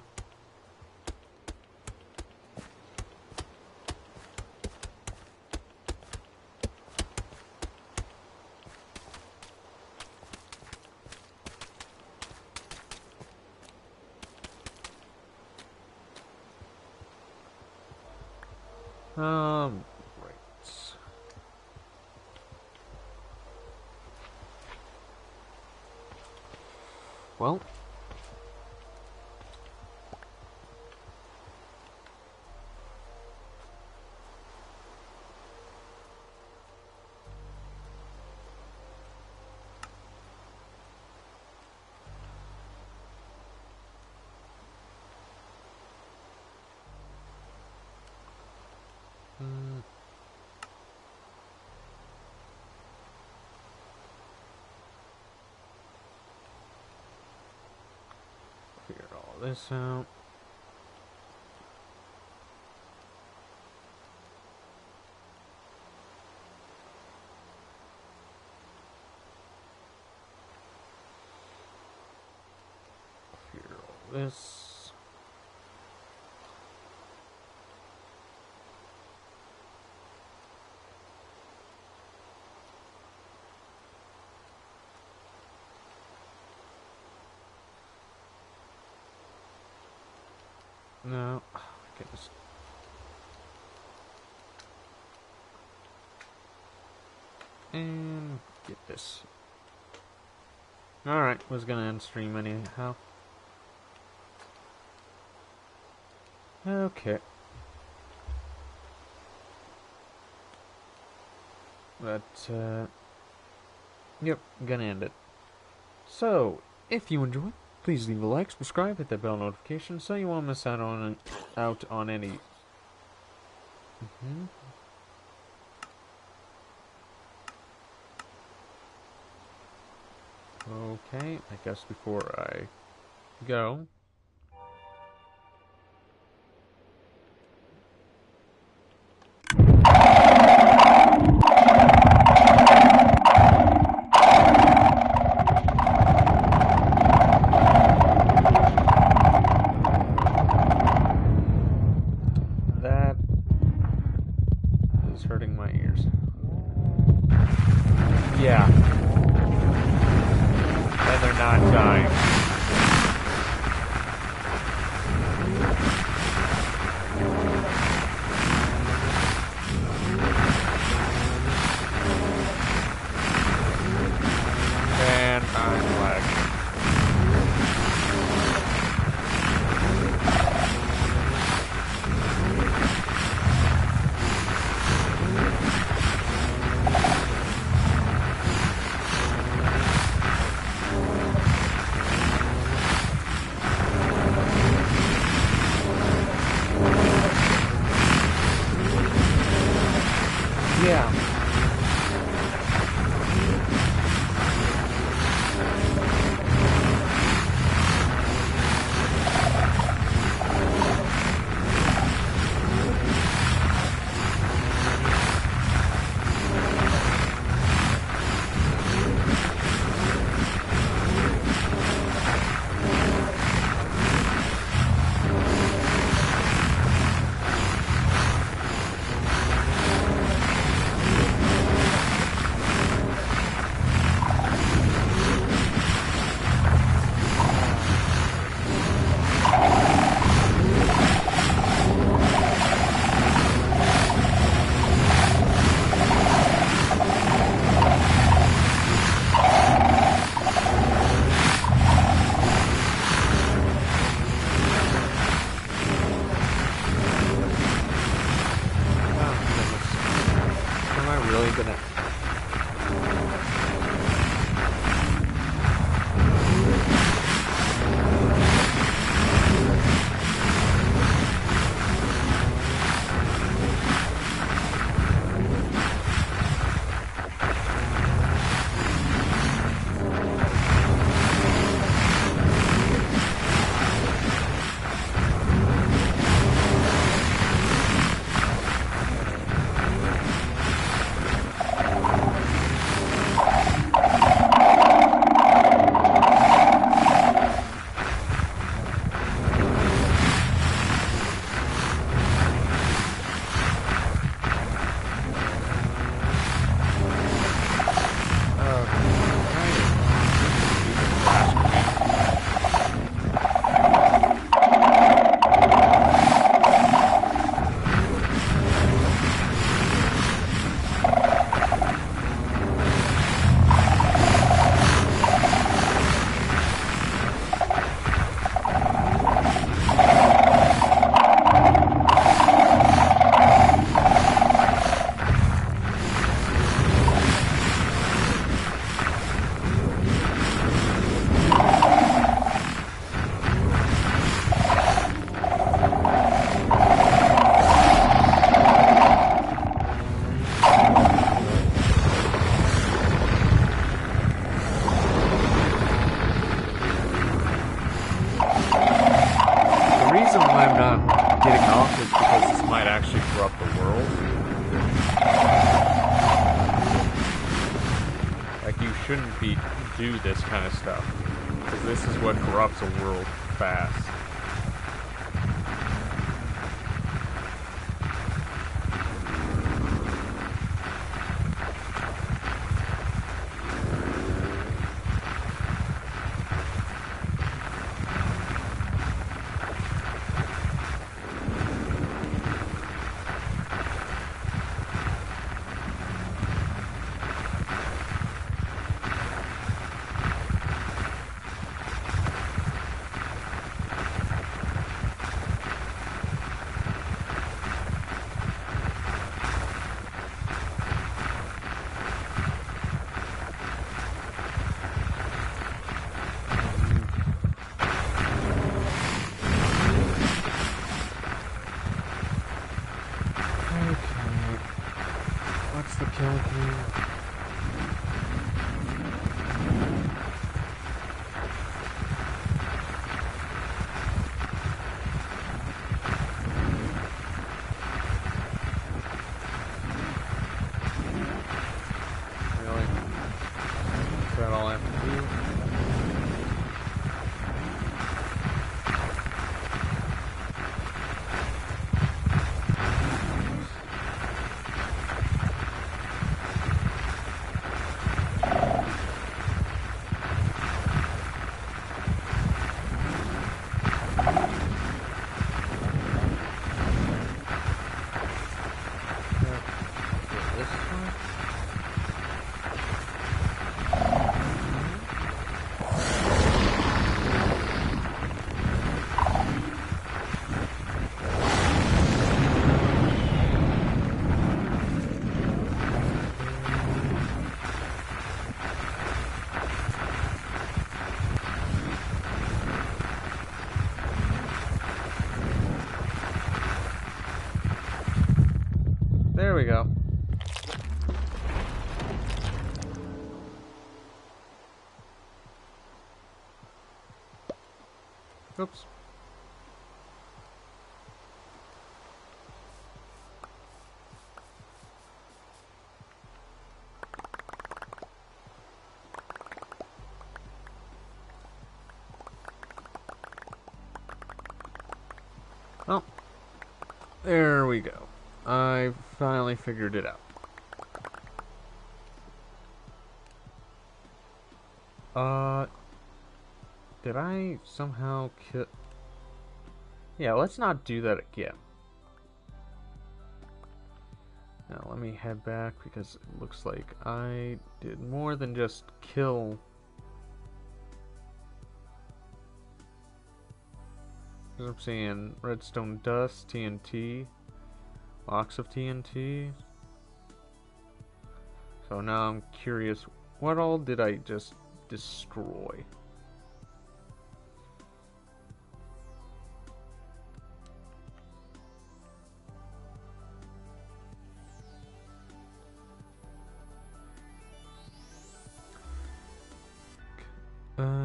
Right. Well, figure all this out. Figure all this. No, goodness. And get this. Alright, was gonna end stream anyhow. Okay. But, Yep, I'm gonna end it. So, if you enjoyed, please leave a like, subscribe, hit that bell notification so you won't miss out on any. Okay, I guess before I go. That is hurting my ears. Yeah. And they're not dying. And I'm lagging. Yeah. Am I really gonna... Corrupt the world. Like, you shouldn't do this kind of stuff, because this is what corrupts a world fast. we go. Oops. Oh, there we go. I finally figured it out. Did I somehow kill... Yeah, let's not do that again. Now, let me head back, because it looks like I did more than just kill... I'm seeing redstone dust, TNT, box of TNT. So now I'm curious, what all did I just destroy? Boy.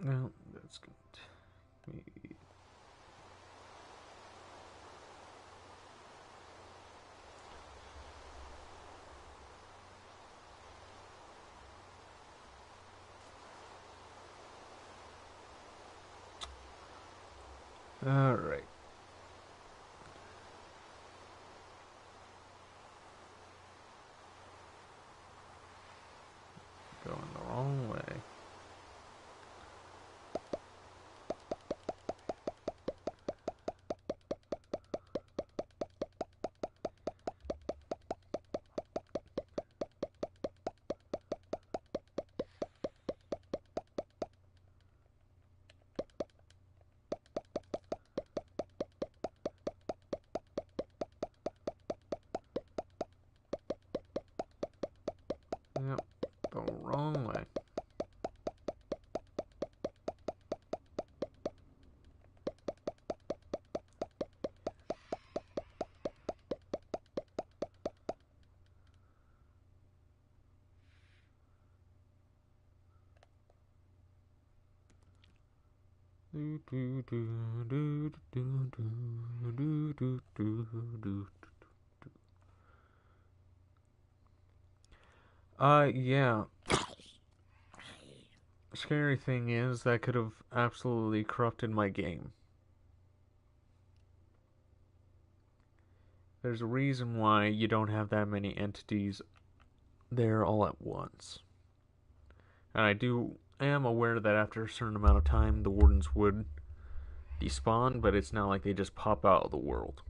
Well, that's good. Maybe. All right. Going the wrong way. Yep, the wrong way. Do do do do do do do do do do. Yeah. Scary thing is that could have absolutely corrupted my game. There's a reason why you don't have that many entities there all at once. And I am aware that after a certain amount of time the wardens would despawn, but it's not like they just pop out of the world.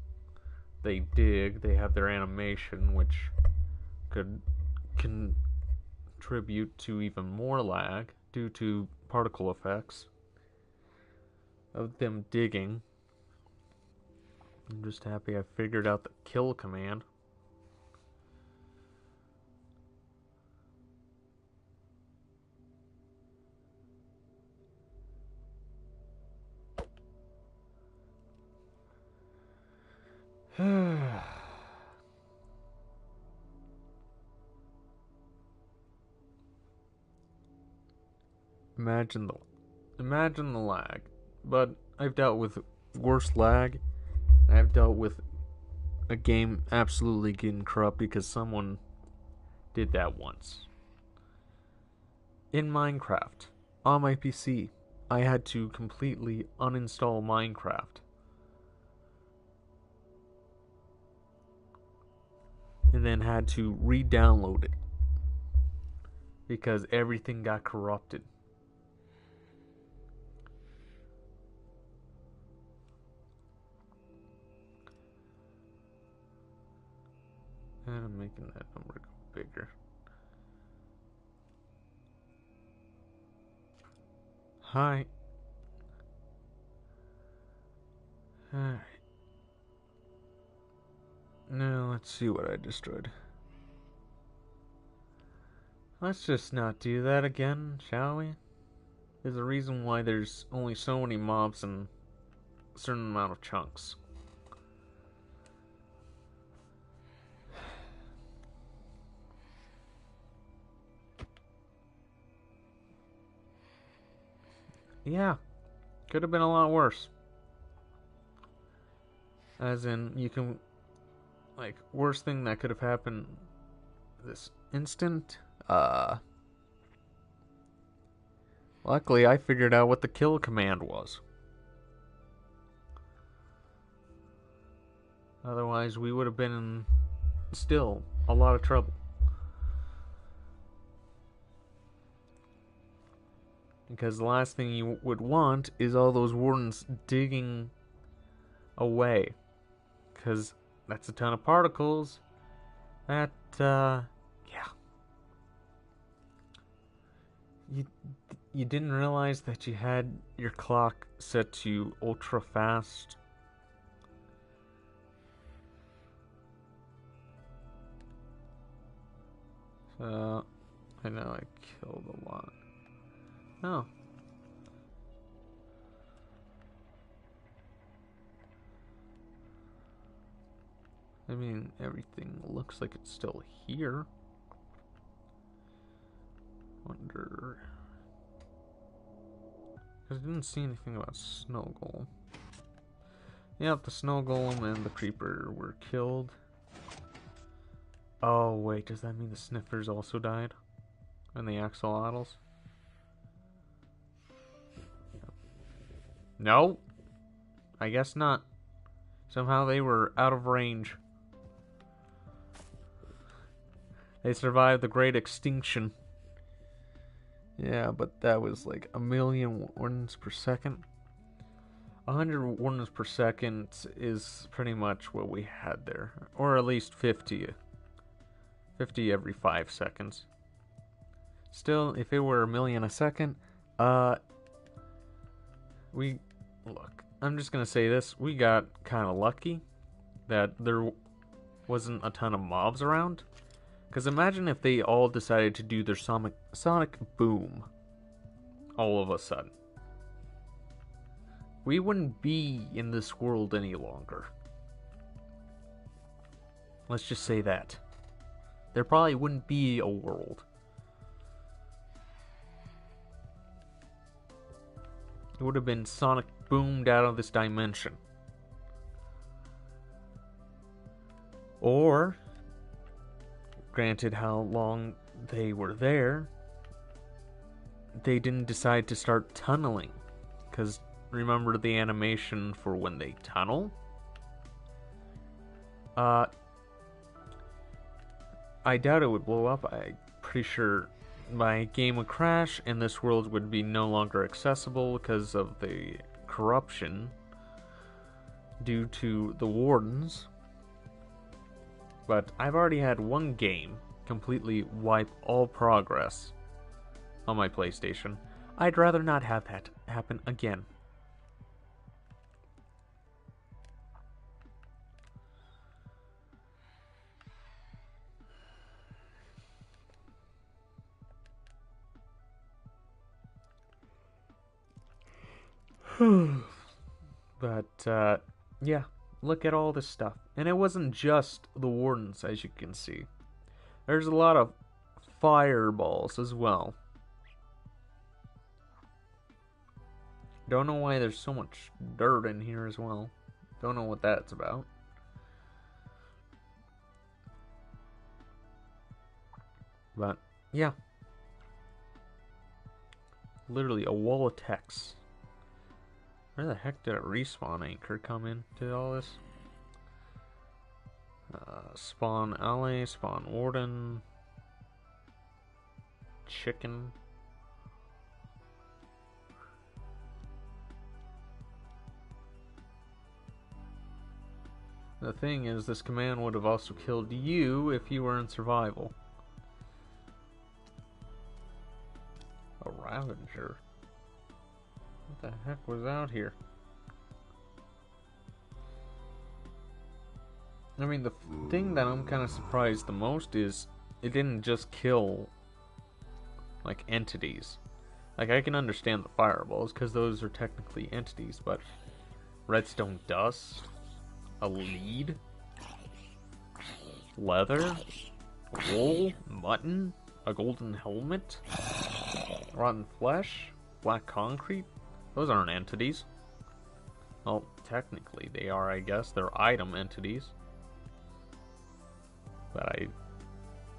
They dig, they have their animation, which could contribute to even more lag due to particle effects of them digging. I'm just happy I figured out the kill command. Imagine the lag. But I've dealt with worse lag. I've dealt with a game absolutely getting corrupt because someone did that once. In Minecraft, on my PC, I had to completely uninstall Minecraft. And then had to re-download it. Because everything got corrupted. And I'm making that number go bigger. Hi. Alright. Now Let's see what I destroyed. Let's just not do that again, shall we? There's a reason why there's only so many mobs in a certain amount of chunks. Yeah, could have been a lot worse. As in, you can, like, worst thing that could have happened this instant. Luckily, I figured out what the kill command was. Otherwise, we would have been in still a lot of trouble. Because the last thing you would want is all those wardens digging away. Because that's a ton of particles. That, yeah. You didn't realize that you had your clock set to ultra fast. So, I know I killed a lot. Oh. I mean, everything looks like it's still here. Wonder... I didn't see anything about Snow Golem. Yep, the Snow Golem and the Creeper were killed. Oh, wait, does that mean the Sniffers also died? And the Axolotls? No! I guess not. Somehow they were out of range. They survived the Great Extinction. Yeah, but that was like 1,000,000 wardens per second. 100 wardens per second is pretty much what we had there. Or at least 50. 50 every 5 seconds. Still, if it were 1,000,000 a second, look, I'm just gonna say this, we got kind of lucky that there wasn't a ton of mobs around. Because imagine if they all decided to do their sonic boom all of a sudden. We wouldn't be in this world any longer. Let's just say that. There probably wouldn't be a world. It would have been sonic boomed out of this dimension. Or, granted how long they were there, they didn't decide to start tunneling. Because remember the animation for when they tunnel? I doubt it would blow up. I'm pretty sure my game would crash and this world would be no longer accessible because of the corruption due to the wardens. But I've already had one game completely wipe all progress on my PlayStation. I'd rather not have that happen again. But, yeah, look at all this stuff. And it wasn't just the wardens, as you can see. There's a lot of fireballs as well. Don't know why there's so much dirt in here as well. Don't know what that's about. But, yeah. Literally a wall of text. Where the heck did a respawn anchor come into all this? Spawn alley, spawn warden, chicken. The thing is, this command would have also killed you if you were in survival. A Ravager? What the heck was out here? I mean, the thing that I'm kind of surprised the most is it didn't just kill, like, entities. Like, I can understand the fireballs, because those are technically entities, but redstone dust? A lead? Leather? Wool? Mutton? A golden helmet? Rotten flesh? Black concrete? Those aren't entities. Well, technically they are, I guess. They're item entities. But I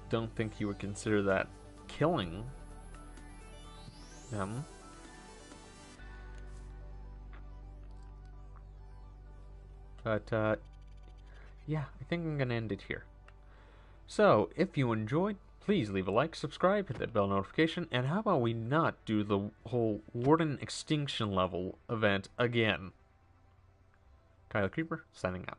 don't think you would consider that killing them. But, yeah, I think I'm gonna end it here. So, if you enjoyed, please leave a like, subscribe, hit that bell notification, and how about we not do the whole Warden Extinction level event again? Kyler Creeper, signing out.